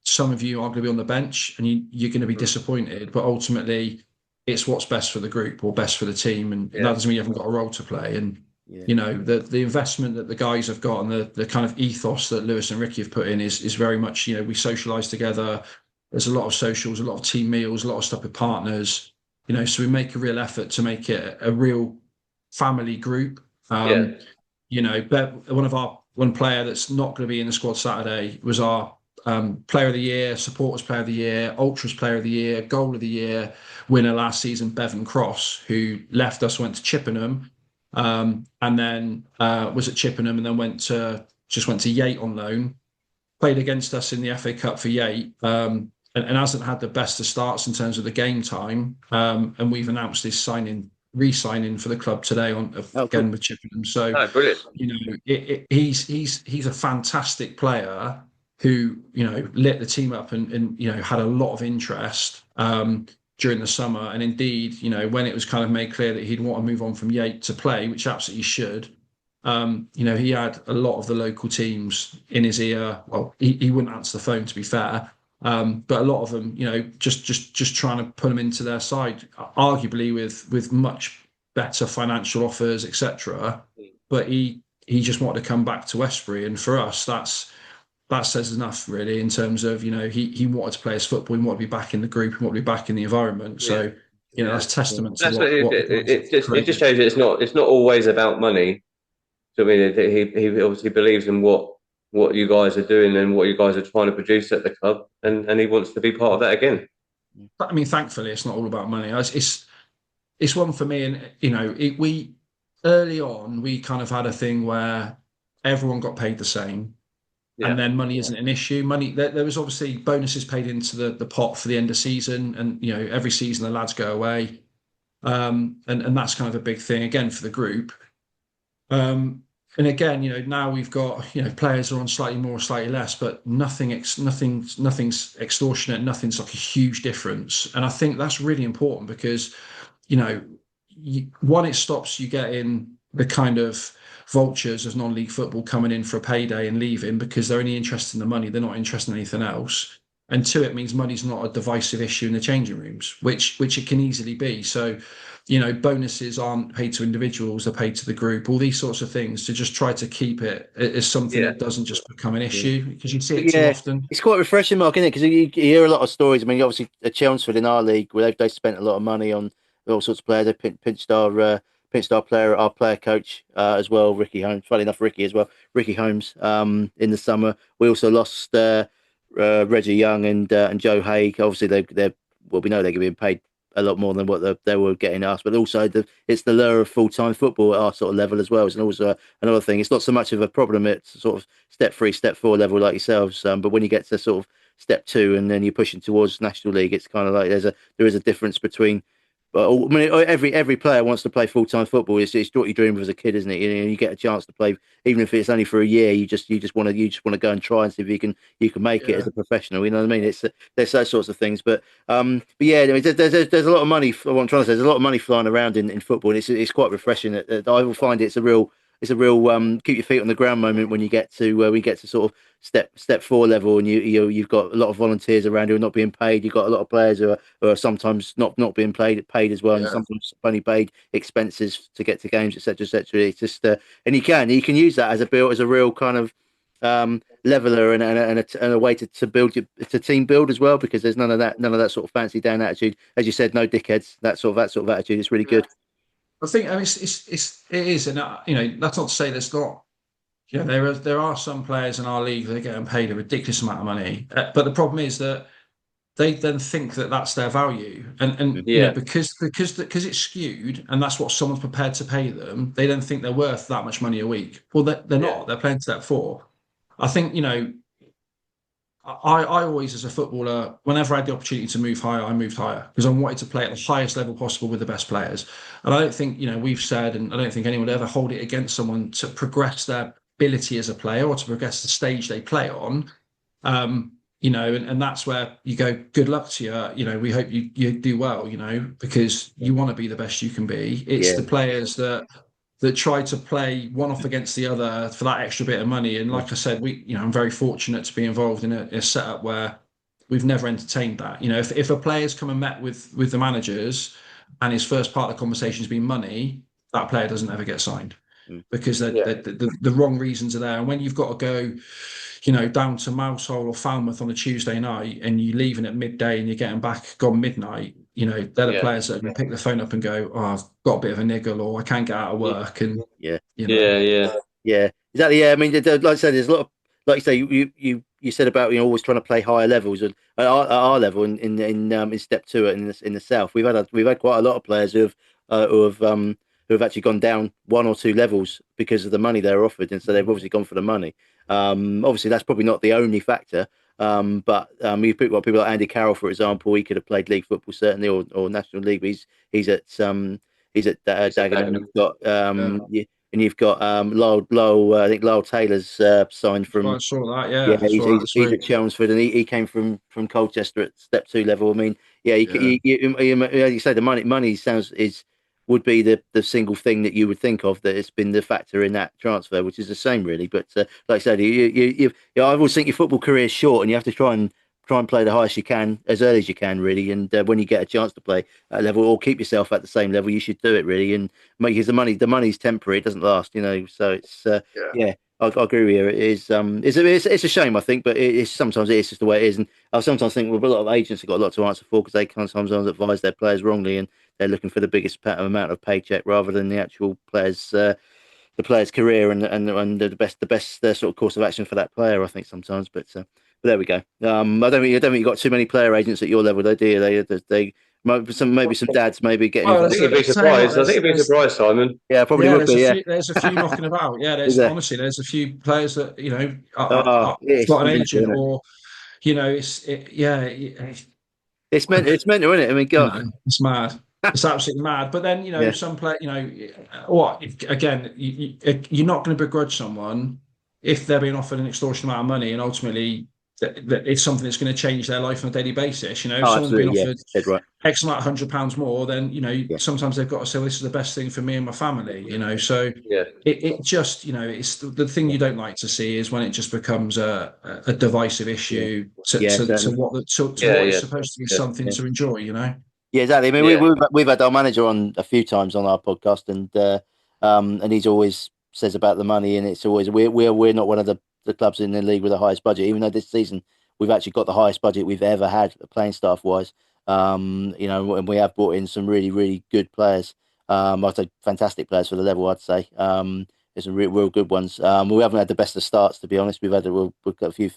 some of you are going to be on the bench and you're going to be disappointed, but ultimately it's what's best for the group or best for the team, and that doesn't mean you haven't got a role to play. And the investment that the guys have got and the kind of ethos that Lewis and Ricky have put in is very much, we socialise together. There's a lot of socials, a lot of team meals, a lot of stuff with partners. So we make a real effort to make it a real family group. One player that's not going to be in the squad Saturday was our player of the year, supporters player of the year, ultras player of the year, goal of the year winner last season, Bevan Cross, who left us, went to Chippenham, and then was at Chippenham and then went to Yate on loan, played against us in the FA Cup for Yate. And hasn't had the best of starts in terms of the game time. And we've announced his re-signing for the club today again with Chippenham. So,
brilliant.
He's a fantastic player who, lit the team up and had a lot of interest during the summer. And indeed, when it was kind of made clear that he'd want to move on from Yate to play, which absolutely should, he had a lot of the local teams in his ear. Well, he wouldn't answer the phone, to be fair. But a lot of them, just trying to put them into their side, arguably with much better financial offers, etc. But he just wanted to come back to Westbury, and for us, that says enough, really, in terms of he wanted to play his football, he wanted to be back in the group, he wanted to be back in the environment. So that's testament to
That's what
what the guys have
it just
created.
shows that it's not always about money. So I mean, he obviously believes in what you guys are doing and what you guys are trying to produce at the club, and he wants to be part of that again.
But, I mean, thankfully, it's not all about money. It's one for me, and we early on we kind of had a thing where everyone got paid the same. And then money isn't an issue. Money there was obviously bonuses paid into the pot for the end of season, and every season the lads go away, and that's kind of a big thing again for the group. And again, now we've got players are on slightly more, slightly less, but nothing's extortionate. Nothing's like a huge difference, and I think that's really important because one, it stops you getting the kind of vultures of non-league football coming in for a payday and leaving because they're only interested in the money, they're not interested in anything else. And two, it means money's not a divisive issue in the changing rooms, which it can easily be. So bonuses aren't paid to individuals, they're paid to the group, all these sorts of things, to just try to keep it as something that doesn't just become an issue, because you see it too often.
It's quite refreshing, Mark, isn't it? Because you hear a lot of stories. I mean, obviously at Chelmsford in our league, where they spent a lot of money on all sorts of players. They pinched our player, our player coach as well, Ricky Holmes. Funny enough, Ricky Holmes. In the summer, we also lost Reggie Young and Joe Haig. Obviously, we know they're being paid a lot more than what they were getting us, but also it's the lure of full-time football at our sort of level as well. And also another thing, it's not so much of a problem at sort of step 3, step 4 level like yourselves, but when you get to sort of step 2 and then you're pushing towards National League, it's kind of like there is a difference between. But I mean, every player wants to play full-time football. It's what you dream of as a kid, isn't it? You get a chance to play, even if it's only for a year. You just want to go and try and see if you can make it as a professional. You know what I mean? There's those sorts of things. But yeah, I mean, there's a lot of money. What I'm trying to say, there's a lot of money flying around in football, and it's quite refreshing. I will find it's a real keep your feet on the ground moment when you get to sort of step 4 level, and you've got a lot of volunteers around who are not being paid. You've got a lot of players who are sometimes not being paid as well, and sometimes only paid expenses to get to games, etc., etc. It's just and you can use that as a real kind of leveler and a way to build to team build as well, because there's none of that sort of fancy down attitude, as you said, no dickheads, that sort of attitude. It's really good.
I think it is, and that's not to say there's not. There are some players in our league that are getting paid a ridiculous amount of money, but the problem is that they then think that that's their value, and because it's skewed, and that's what someone's prepared to pay them. They don't think they're worth that much money a week. Well, they're not. They're playing step 4. I think I always, as a footballer, whenever I had the opportunity to move higher, I moved higher because I wanted to play at the highest level possible with the best players. And I don't think, we've said, and I don't think anyone would ever hold it against someone to progress their ability as a player or to progress the stage they play on. And that's where you go, good luck to you. We hope you do well, because you want to be the best you can be. It's the players that try to play one off against the other for that extra bit of money. And like I said, I'm very fortunate to be involved in a setup where we've never entertained that. If a player's come and met with the managers and his first part of the conversation has been money, that player doesn't ever get signed because the wrong reasons are there. And when you've got to go, down to Mousehole or Falmouth on a Tuesday night and you're leaving at midday and you're getting back gone midnight, they're the players that can pick the phone up and go, oh, I've got a bit of a niggle or I can't get out of work. And
yeah, exactly. Yeah, I mean, like I said, there's a lot of, like you say, you said about always trying to play higher levels, and at our level in step 2 in the south, we've had quite a lot of players who have actually gone down 1 or 2 levels because of the money they're offered, and so they've obviously gone for the money. Obviously, that's probably not the only factor. But you pick people like Andy Carroll, for example. He could have played league football certainly, or National League. But he's at Dagenham. You've got Lowell. I think Lowell Taylor's signed from.
I saw that. Yeah,
he's at Chelmsford, and he came from Colchester at step 2 level. I mean, you say the money would be the single thing that you would think of that it's been the factor in that transfer, which is the same really. But like I said, I always think your football career is short, and you have to try try and play the highest you can as early as you can, really. And when you get a chance to play at a level or keep yourself at the same level, you should do it, really. And because the money's temporary, it doesn't last, So it's yeah. I agree with you. It is it's a shame, I think, but sometimes it is just the way it is. And I sometimes think, well, a lot of agents have got a lot to answer for because they can sometimes advise their players wrongly, and they're looking for the biggest amount of paycheck rather than the actual the player's career and the best sort of course of action for that player. I think sometimes, but there we go. I don't think you got too many player agents at your level, though, do you? They maybe some dads maybe getting
Well,
I
involved.
think you'd be surprised. I think you'd be surprised, Simon.
Yeah, probably would be. Yeah,
there's a few knocking about. Yeah,
Is there?
honestly, there's a few players that
It's
got an
mental,
agent,
isn't it?
or
It's mental, isn't it? I mean, God,
it's mad. It's absolutely mad. But then,
Yeah.
some play, again, you're not going to begrudge someone if they're being offered an extortionate amount of money, and ultimately that it's something that's going to change their life on a daily basis. If someone's been
absolutely,
offered
Dead right.
X amount of £100 more, then sometimes they've got to say, well, this is the best thing for me and my family. So
Yeah.
it just it's the thing you don't like to see is when it just becomes a divisive issue to what it's supposed to be something to enjoy.
Yeah, exactly. I mean, we've had our manager on a few times on our podcast, and he's always says about the money, and it's always we're not one of the clubs in the league with the highest budget, even though this season we've actually got the highest budget we've ever had playing staff wise. And we have brought in some really, really good players. I'd say fantastic players for the level. I'd say there's some real good ones. We haven't had the best of starts, to be honest. We've got a few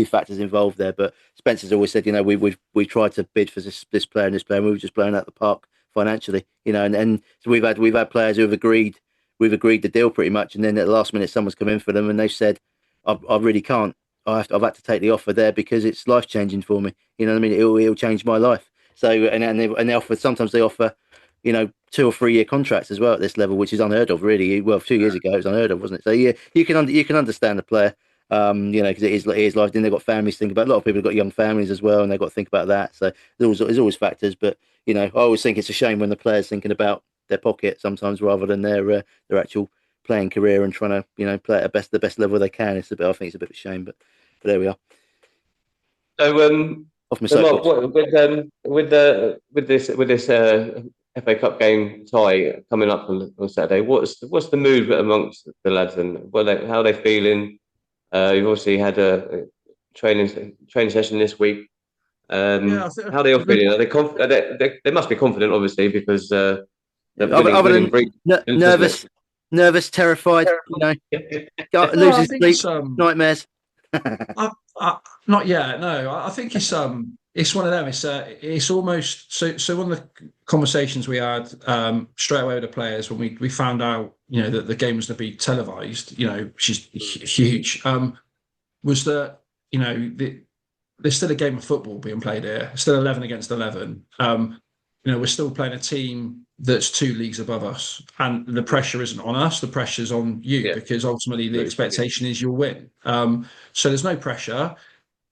factors involved there. But Spencer's always said, we tried to bid for this player and this player, and we were just blown out the park financially. And so we've had players who have agreed. We've agreed the deal pretty much, and then at the last minute, someone's come in for them, and they've said, "I really can't. I've had to take the offer there because it's life changing for me. You know what I mean? It'll change my life." So and they offer, sometimes they offer, 2 or 3 year contracts as well at this level, which is unheard of, really. Well, 2 years ago it was unheard of, wasn't it? So yeah, you can understand the player, because it is life. Then they've got families to think about. A lot of people have got young families as well, and they've got to think about that. So there's always factors, but I always think it's a shame when the player's thinking about their pocket sometimes rather than their actual playing career and trying to play at the best level they can. I think it's a bit of a shame, but there we are.
So
Off my
So Mark,
soapbox.
with this FA Cup game tie coming up on Saturday, what's the mood amongst the lads, and how are they feeling? You've obviously had a training session this week. How are they all feeling? Are they confident? They must be confident, obviously, because winning brings
nervous, terrified, losing sleep, nightmares.
Not yet. No, I think it's one of them. It's almost so. One of the conversations we had straight away with the players when we found out that the game was going to be televised, which is huge, was that there's still a game of football being played here. Still 11 against 11. We're still playing a team that's 2 leagues above us, and the pressure isn't on us. The pressure's on you because ultimately the expectation is you'll win. So there's no pressure,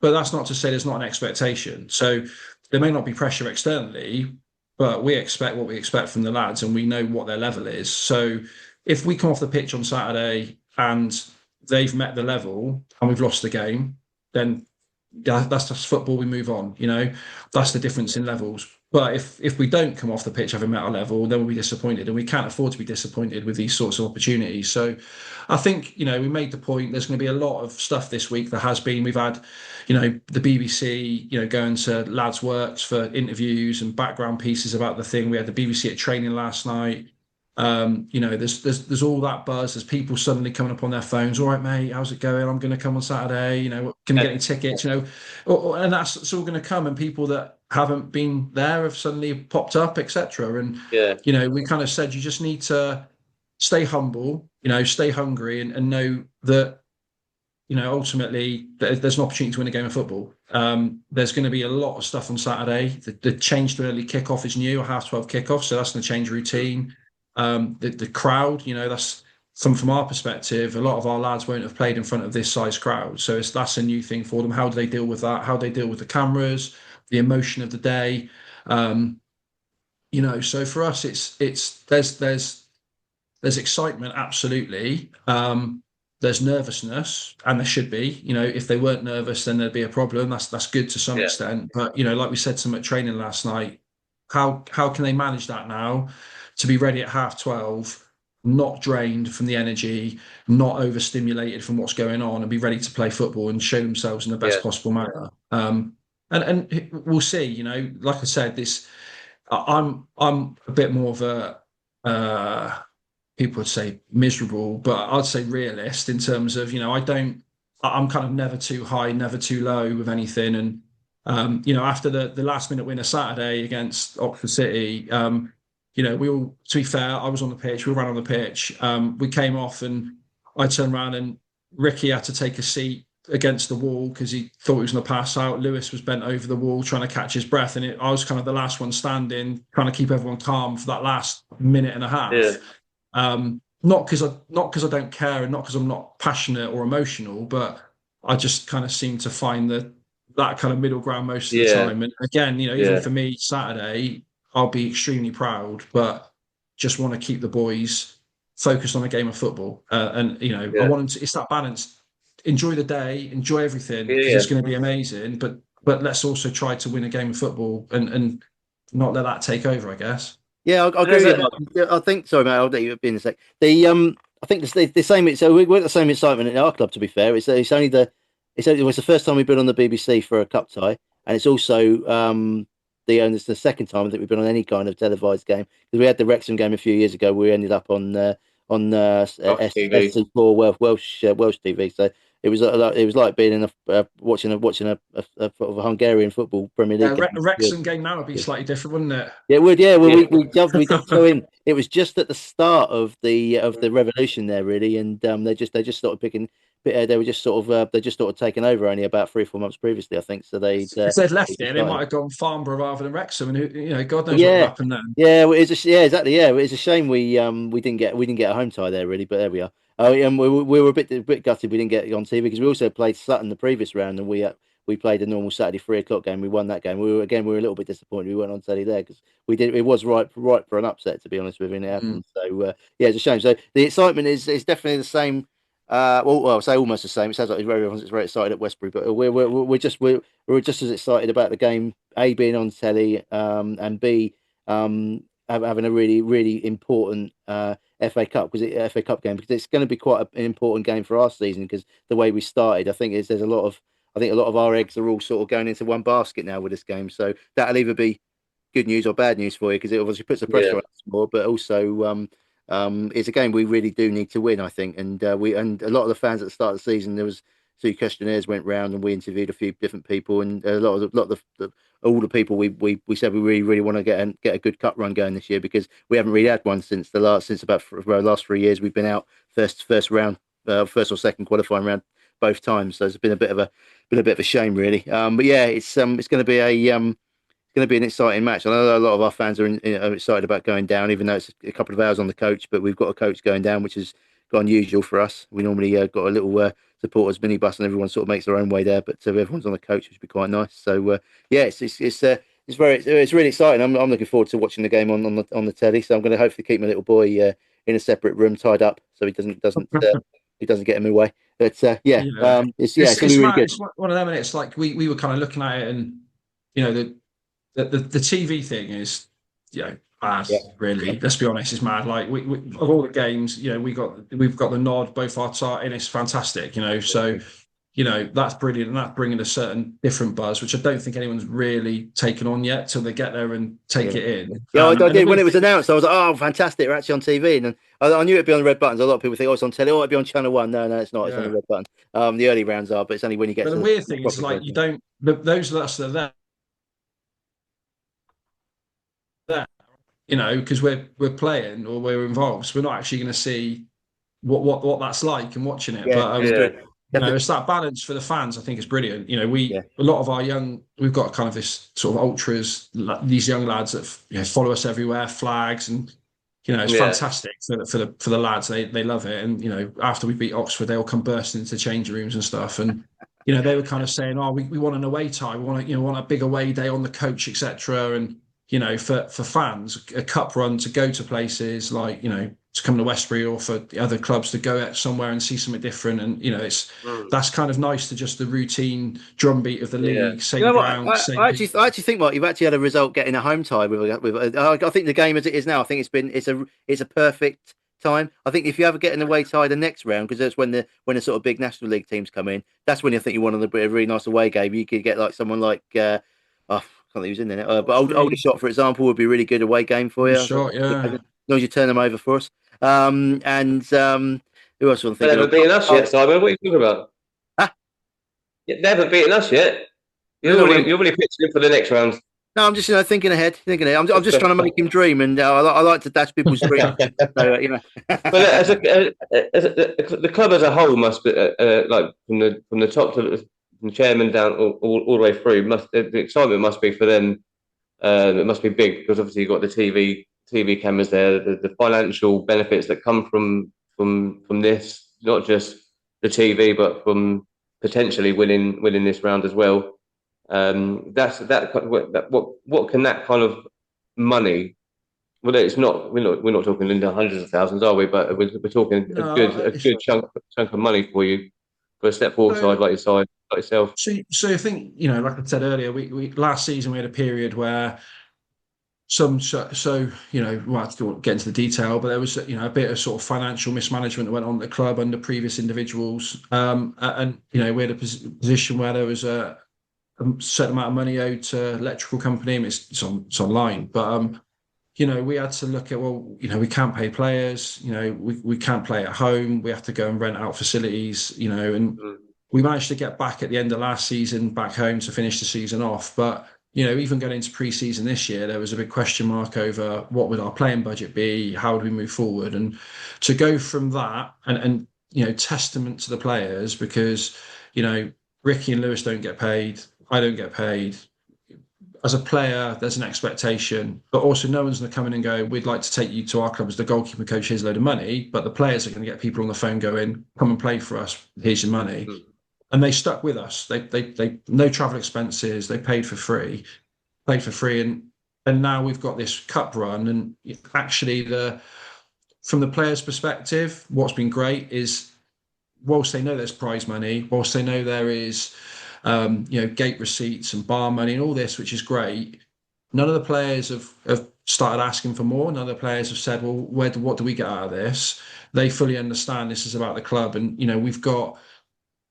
but that's not to say there's not an expectation. So there may not be pressure externally, but we expect what we expect from the lads, and we know what their level is. So if we come off the pitch on Saturday and they've met the level and we've lost the game, then that's just football. We move on. That's the difference in levels. But if we don't come off the pitch having met our level, then we'll be disappointed, and we can't afford to be disappointed with these sorts of opportunities. So I think, we made the point. There's going to be a lot of stuff this week. There has been. We've had, the BBC, going to lads' works for interviews and background pieces about the thing. We had the BBC at training last night. There's all that buzz. There's people suddenly coming up on their phones. All right, mate, how's it going? I'm going to come on Saturday. Can I get any tickets? And it's all going to come. And people that haven't been there have suddenly popped up, etc. And we kind of said you just need to stay humble, stay hungry, and know that ultimately there's an opportunity to win a game of football. There's going to be a lot of stuff on Saturday. The change to early kickoff is new, a 12:30 kickoff, so that's going to change routine. The crowd, that's from our perspective, a lot of our lads won't have played in front of this size crowd, so that's a new thing for them. How do they deal with that? How do they deal with the cameras, the emotion of the day? So for us, it's there's excitement, absolutely. there's nervousness, and there should be. If they weren't nervous, then there'd be a problem. That's good to some extent. But like we said to them at training last night, how can they manage that now to be ready at 12:30, not drained from the energy, not overstimulated from what's going on, and be ready to play football and show themselves in the best possible manner. And we'll see. Like I said, I'm a bit more of a people would say miserable, but I'd say realist in terms of I'm kind of never too high, never too low with anything. And after the last minute win of Saturday against Oxford City, we all, to be fair, I was on the pitch, we ran on the pitch. We came off and I turned around and Ricky had to take a seat against the wall because he thought he was going to pass out. Lewis was bent over the wall trying to catch his breath. And I was kind of the last one standing, trying to keep everyone calm for that last minute and a half.
Yeah.
Not because I don't care and not because I'm not passionate or emotional, but I just kind of seem to find that kind of middle ground most of the time. And again, even for me, Saturday, I'll be extremely proud, but just want to keep the boys focused on a game of football. I want them to, it's that balance. Enjoy the day, enjoy everything, because it's going to be amazing. But let's also try to win a game of football and not let that take over, I guess.
Yeah, I'll agree with you. I think. Sorry, mate. I'll let you be in a sec. I think the same. So we're at the same excitement in our club. To be fair, it was the first time we've been on the BBC for a cup tie, and it's also it's the second time I think we've been on any kind of televised game, because we had the Wrexham game a few years ago. We ended up on SC4 Welsh TV. So it was like being in watching a Hungarian football Premier League.
Yeah, Wrexham game now would be slightly different, wouldn't it?
Yeah, it would. Yeah, well, we jumped so in. It was just at the start of the revolution there, really, and they just started picking. They were just sort of taken over only about 3 or 4 months previously, I think. So if
they'd left it, they might have gone Farnborough rather than Wrexham, and God knows what would happen then.
Yeah, exactly. Yeah, it's a shame we didn't get a home tie there, really, but there we are. And we were a bit gutted we didn't get it on TV, because we also played Sutton the previous round, and we played a normal Saturday 3 o'clock game. We won that game. We were a little bit disappointed we weren't on telly there, because it was right for an upset, to be honest with you, and it happened. So it's a shame. So the excitement is definitely the same. I'll say almost the same. It sounds like everyone's very excited at Westbury, but we're just as excited about the game, A, being on telly, and B, having a really, really important FA Cup FA Cup game, because it's going to be quite an important game for our season, because the way we started, I think there's a lot of our eggs are all sort of going into one basket now with this game. So that'll either be good news or bad news for you, because it obviously puts the pressure on us more, but also it's a game we really do need to win, I think. And a lot of the fans at the start of the season, there was 2 questionnaires went round, and we interviewed a few different people, and a lot of all the people we said we really, really want to get a good cup run going this year, because we haven't really had one since the last 3 years. We've been out first round, first or second qualifying round both times. So it's been a bit of a shame, really. But yeah, it's going to be an exciting match. I know a lot of our fans are excited about going down, even though it's a couple of hours on the coach. But we've got a coach going down, which is unusual for us. We normally got a little supporters minibus, and everyone sort of makes their own way there. But everyone's on the coach, which would be quite nice. So it's really exciting. I'm looking forward to watching the game on the telly. So I'm going to hopefully keep my little boy in a separate room, tied up, so he doesn't get in my way. But it's going to be really good.
It's one of them, and it's like we were kind of looking at it, and the TV thing is, bad, really. Let's be honest, it's mad. Like we of all the games, we've got the nod, both our and it's fantastic, So, that's brilliant, and that's bringing a certain different buzz, which I don't think anyone's really taken on yet till they get there and take it in.
Yeah, I did when it was announced. I was like, oh, fantastic! We're actually on TV, and I knew it'd be on the red buttons. A lot of people think, oh, it's on telly. Oh, it'd be on Channel 1. No, it's not. It's on the red button. The early rounds are, but it's only when you get.
But the weird thing is, like, you don't. Those of us that are there. Because we're playing or we're involved, so we're not actually going to see what that's like and watching it. But it's that balance for the fans. I think is brilliant. A lot of our we've got kind of this sort of ultras, these young lads that follow us everywhere, flags, and it's fantastic for the lads. They love it, and after we beat Oxford, they all come bursting into changing rooms and stuff, and they were kind of saying, oh, we want an away tie, we want a big away day on the coach, etc. And you know, for fans, a cup run to go to places like, you know, to come to Westbury, or for the other clubs to go out somewhere and see something different. And, you know, that's kind of nice to just the routine drumbeat of the
Yeah.
league, same
You know what?
ground, same
I
people.
actually think, Mark, you've actually had a result getting a home tie with. I think the game as it is now, I think it's a perfect time. I think if you ever get an away tie the next round, because that's when the sort of big National League teams come in. That's when I think you want a really nice away game. You could get like someone like I can't think who's in there. But Aldershot, for example, would be a really good away game for you.
Shot,
As
yeah.
long as you turn them over for us. And who else am I
They
thinking
haven't
of?
beaten us yet, Simon. What are you talking about?
Ah,
They haven't beaten us yet.
no, no,
You're really pitching in for the next round.
No, I'm just thinking ahead, thinking ahead. I'm just trying to make him dream, and I like to dash people's dreams. So
But the club as a whole must be like from the top to from the chairman down all the way through. The excitement must be for them. It must be big because obviously you've got the TV cameras there, the financial benefits that come from this, not just the TV, but from potentially winning this round as well. What can that kind of money? Well, it's not. We're not talking in the hundreds of thousands, are we? But we're talking a
No,
good chunk of money for you for a step forward side like yourself.
so I think, you know, like I said earlier, we last season we had a period where you know, we might have to get into the detail, but there was, you know, a bit of sort of financial mismanagement that went on at the club under previous individuals, and you know, we had a position where there was a certain amount of money owed to electrical company. I mean, it's online, but you know, we had to look at, well, you know, we can't pay players, you know, we can't play at home, we have to go and rent out facilities, you know, and we managed to get back at the end of last season back home to finish the season off. But, you know, even going into pre-season this year, there was a big question mark over what would our playing budget be, how would we move forward, and to go from that and you know, testament to the players, because, you know, Ricky and Lewis don't get paid, I don't get paid. As a player, there's an expectation, but also no one's going to come in and go, we'd like to take you to our club as the goalkeeper coach, here's a load of money. But the players are going to get people on the phone going, come and play for us, here's your money. And they stuck with us. They no travel expenses, they paid for free, and now we've got this cup run. And actually, from the players' perspective, what's been great is, whilst they know there's prize money, whilst they know there is, you know, gate receipts and bar money and all this, which is great, none of the players have started asking for more. None of the players have said, well, what do we get out of this? They fully understand this is about the club. And, you know, we've got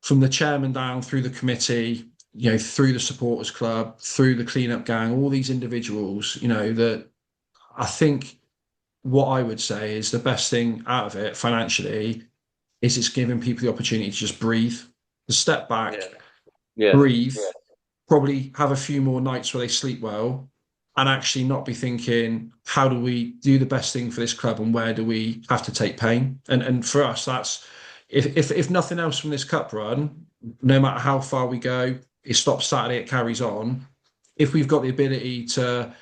from the chairman down through the committee, you know, through the supporters club, through the cleanup gang, all these individuals, you know, that I think what I would say is the best thing out of it financially is it's giving people the opportunity to just breathe, to step back, breathe, probably have a few more nights where they sleep well, and actually not be thinking, how do we do the best thing for this club and where do we have to take pain? And for us, that's if nothing else from this cup run, no matter how far we go, it stops Saturday, it carries on. If we've got the ability to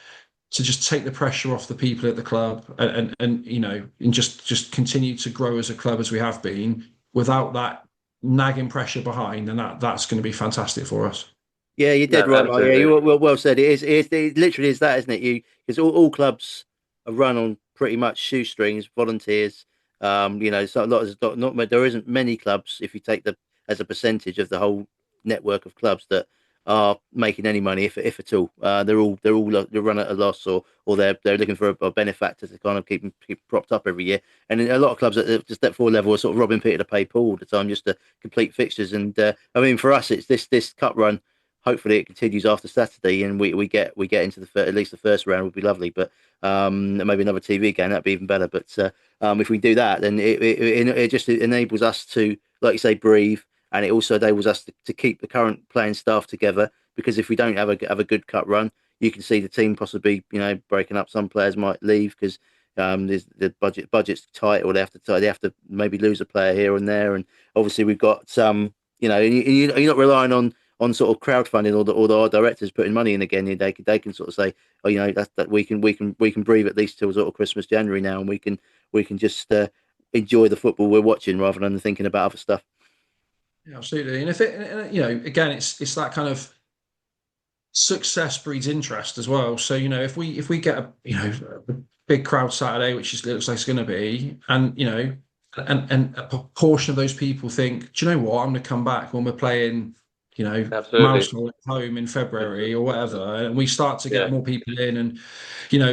just take the pressure off the people at the club and you know, and just continue to grow as a club as we have been without that nagging pressure behind, and that's going to be fantastic for us.
Yeah, you did
No,
right, Mark. Yeah,
absolutely.
you well said. It literally is that, isn't it? Because all clubs are run on pretty much shoestrings, volunteers. You know, so a lot is not there isn't many clubs if you take the as a percentage of the whole network of clubs that are making any money, if at all. They run at a loss, or they're looking for a benefactor to kind of keep propped up every year. And a lot of clubs at the step four level are sort of robbing Peter to pay Paul all the time just to complete fixtures. And I mean, for us, it's this cup run. Hopefully it continues after Saturday and we get into at least the first round would be lovely, but maybe another TV game that'd be even better. But if we do that, then it just enables us to, like you say, breathe, and it also enables us to keep the current playing staff together. Because if we don't have a good cut run, you can see the team possibly breaking up. Some players might leave because there's the budget's tight, or they have to maybe lose a player here and there. And obviously we've got some, you're not relying on sort of crowdfunding or our directors putting money in again. They can sort of say, oh, that we can breathe at least till sort of Christmas, January now, and we can just enjoy the football we're watching rather than thinking about other stuff.
Yeah, absolutely. And if it, again, it's that kind of success breeds interest as well. So, if we get a big crowd Saturday, which looks like it's going to be, and and a proportion of those people think, do you know what, I'm going to come back when we're playing,
Absolutely.
Milestone at home in February or whatever, and we start to get
Yeah.
more people in, and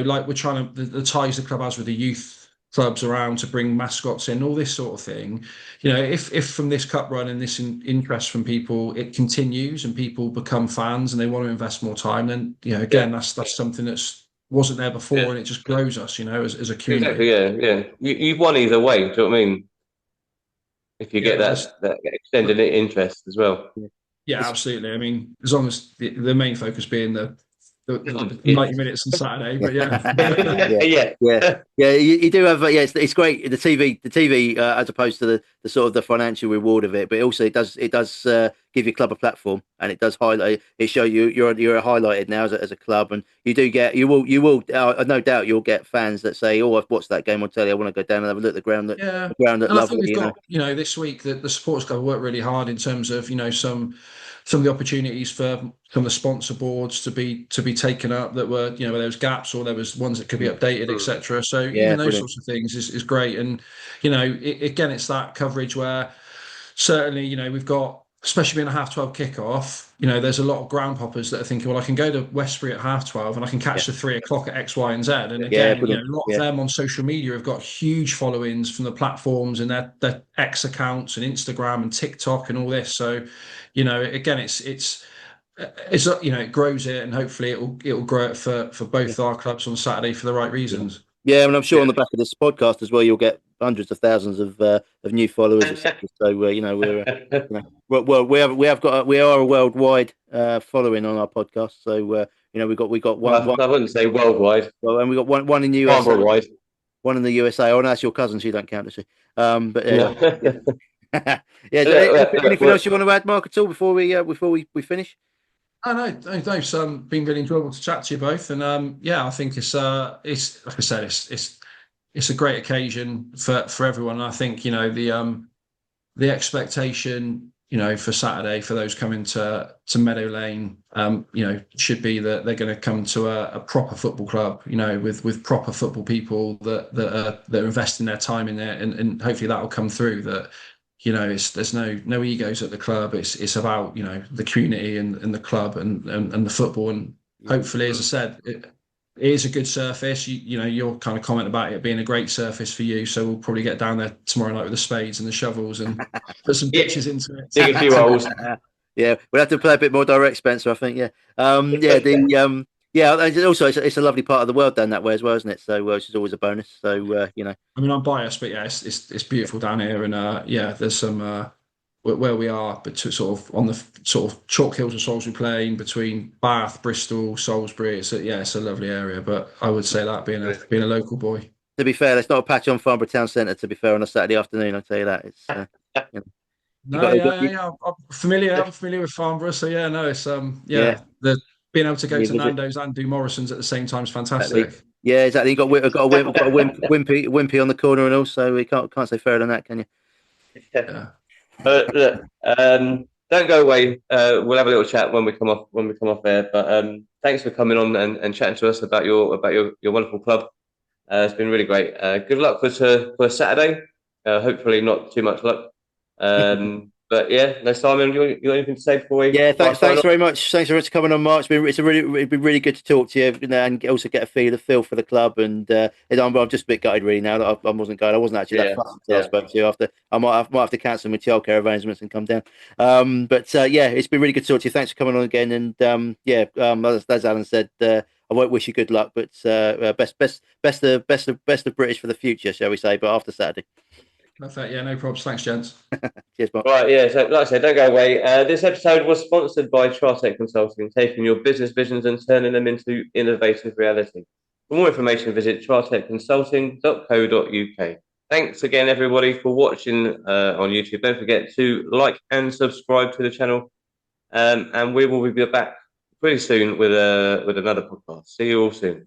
like we're trying to the ties the club has with the youth clubs around to bring mascots in, all this sort of thing. If from this cup run and this interest from people, it continues and people become fans and they want to invest more time, then again, that's something that's wasn't there before,
Yeah.
and it just grows us, as a community.
Exactly. Yeah. You've won either way. Do you know what I mean? If you
Yeah,
get that extended interest as well.
yeah,
It's-
absolutely. I mean, as long as the main focus being the
Yeah.
90 minutes on Saturday, but
yeah,
Yeah.
yeah. You do have, it's great. The TV, as opposed to the sort of the financial reward of it, but also it does give your club a platform, and it does highlight. It show you're highlighted now as a club, and you will no doubt you'll get fans that say, oh, I've watched that game on telly. I want to go down and have a look at the ground.
yeah.
The ground that
And I think
lovely,
we've got, this week that the supporters club worked really hard in terms of, some of the opportunities for some of the sponsor boards to be taken up that were, where there was gaps or there was ones that could be updated, etc. So
Yeah,
even those
brilliant.
sorts of things is great. And, again, it's that coverage where certainly, we've got, especially being a 12:30 kickoff, there's a lot of ground hoppers that are thinking, well, I can go to Westbury at 12:30 and I can catch
Yeah.
the 3 o'clock at X, Y, and Z. And
Yeah,
again,
brilliant.
a lot of
Yeah.
them on social media have got huge followings from the platforms and their X accounts and Instagram and TikTok and all this. So, again, it's it grows it, and hopefully it'll grow it for
Yeah.
both our clubs on Saturday for the right reasons.
Yeah, and I'm sure
Yeah.
on the back of this podcast as well, you'll get hundreds of thousands of new followers, etc. So we're well, we are a worldwide following on our podcast. So we got one,
Well, I wouldn't say worldwide.
well, and we got one in the USA,
Farnborough wide.
one in the USA. Oh, no, that's your cousin. She don't count, does she? But
No.
yeah. Yeah. So
Look,
anything
look,
else you want to add, Mark, at all before we finish?
Oh, no, it's been really enjoyable to chat to you both, and I think it's like I said, it's a great occasion for everyone. And I think the expectation for Saturday for those coming to Meadow Lane should be that they're going to come to a proper football club, with proper football people that are investing their time in there, and hopefully that will come through. That there's no egos at the club. It's about the community and the club and the football, and hopefully, as I said, it is a good surface. Your kind of comment about it being a great surface for you, so we'll probably get down there tomorrow night with the spades and the shovels and put some ditches into it.
dig a few holes.
Yeah, we'll have to play a bit more direct, Spencer. I think. Yeah. Yeah. And also, it's a lovely part of the world down that way as well, isn't it? So, which is always a bonus. So,
I mean, I'm biased, but yeah, it's beautiful down here, and there's some where we are, but sort of on the sort of chalk hills of Salisbury Plain between Bath, Bristol, Salisbury. It's a lovely area. But I would say that being a local boy.
To be fair, it's not a patch on Farnborough Town Centre. To be fair, on a Saturday afternoon, I'll tell you that. It's
No, I'm familiar. I'm familiar with Farnborough, so yeah, no, it's
Yeah.
the being able to go to
Visit.
Nando's and do Morrison's at the same time is fantastic.
Yeah, exactly. You got a wimpy on the corner and all, so we can't say fairer than that, can you?
Yeah.
Look, don't go away. We'll have a little chat when we come off there. But thanks for coming on and chatting to us about your wonderful club. It's been really great. Good luck for Saturday. Hopefully not too much luck. But yeah, no, Simon, you got anything to say before we?
Yeah, thanks very much. Thanks for coming on, Mark. It's been really good to talk to you, and also get a feel for the club. And I'm just a bit gutted really now that I wasn't going. I wasn't actually that fussed until I spoke to you. After I might have to cancel my childcare arrangements and come down. But it's been really good to talk to you. Thanks for coming on again. And as Alan said, I won't wish you good luck, but best of British for the future, shall we say? But after Saturday.
Perfect. Yeah, no problems. Thanks, gents.
Cheers, Mark.
Right, yeah. So, like I said, don't go away. This episode was sponsored by Chartec Consulting, taking your business visions and turning them into innovative reality. For more information, visit chartecconsulting.co.uk. Thanks again, everybody, for watching on YouTube. Don't forget to like and subscribe to the channel, and we will be back pretty soon with another podcast. See you all soon.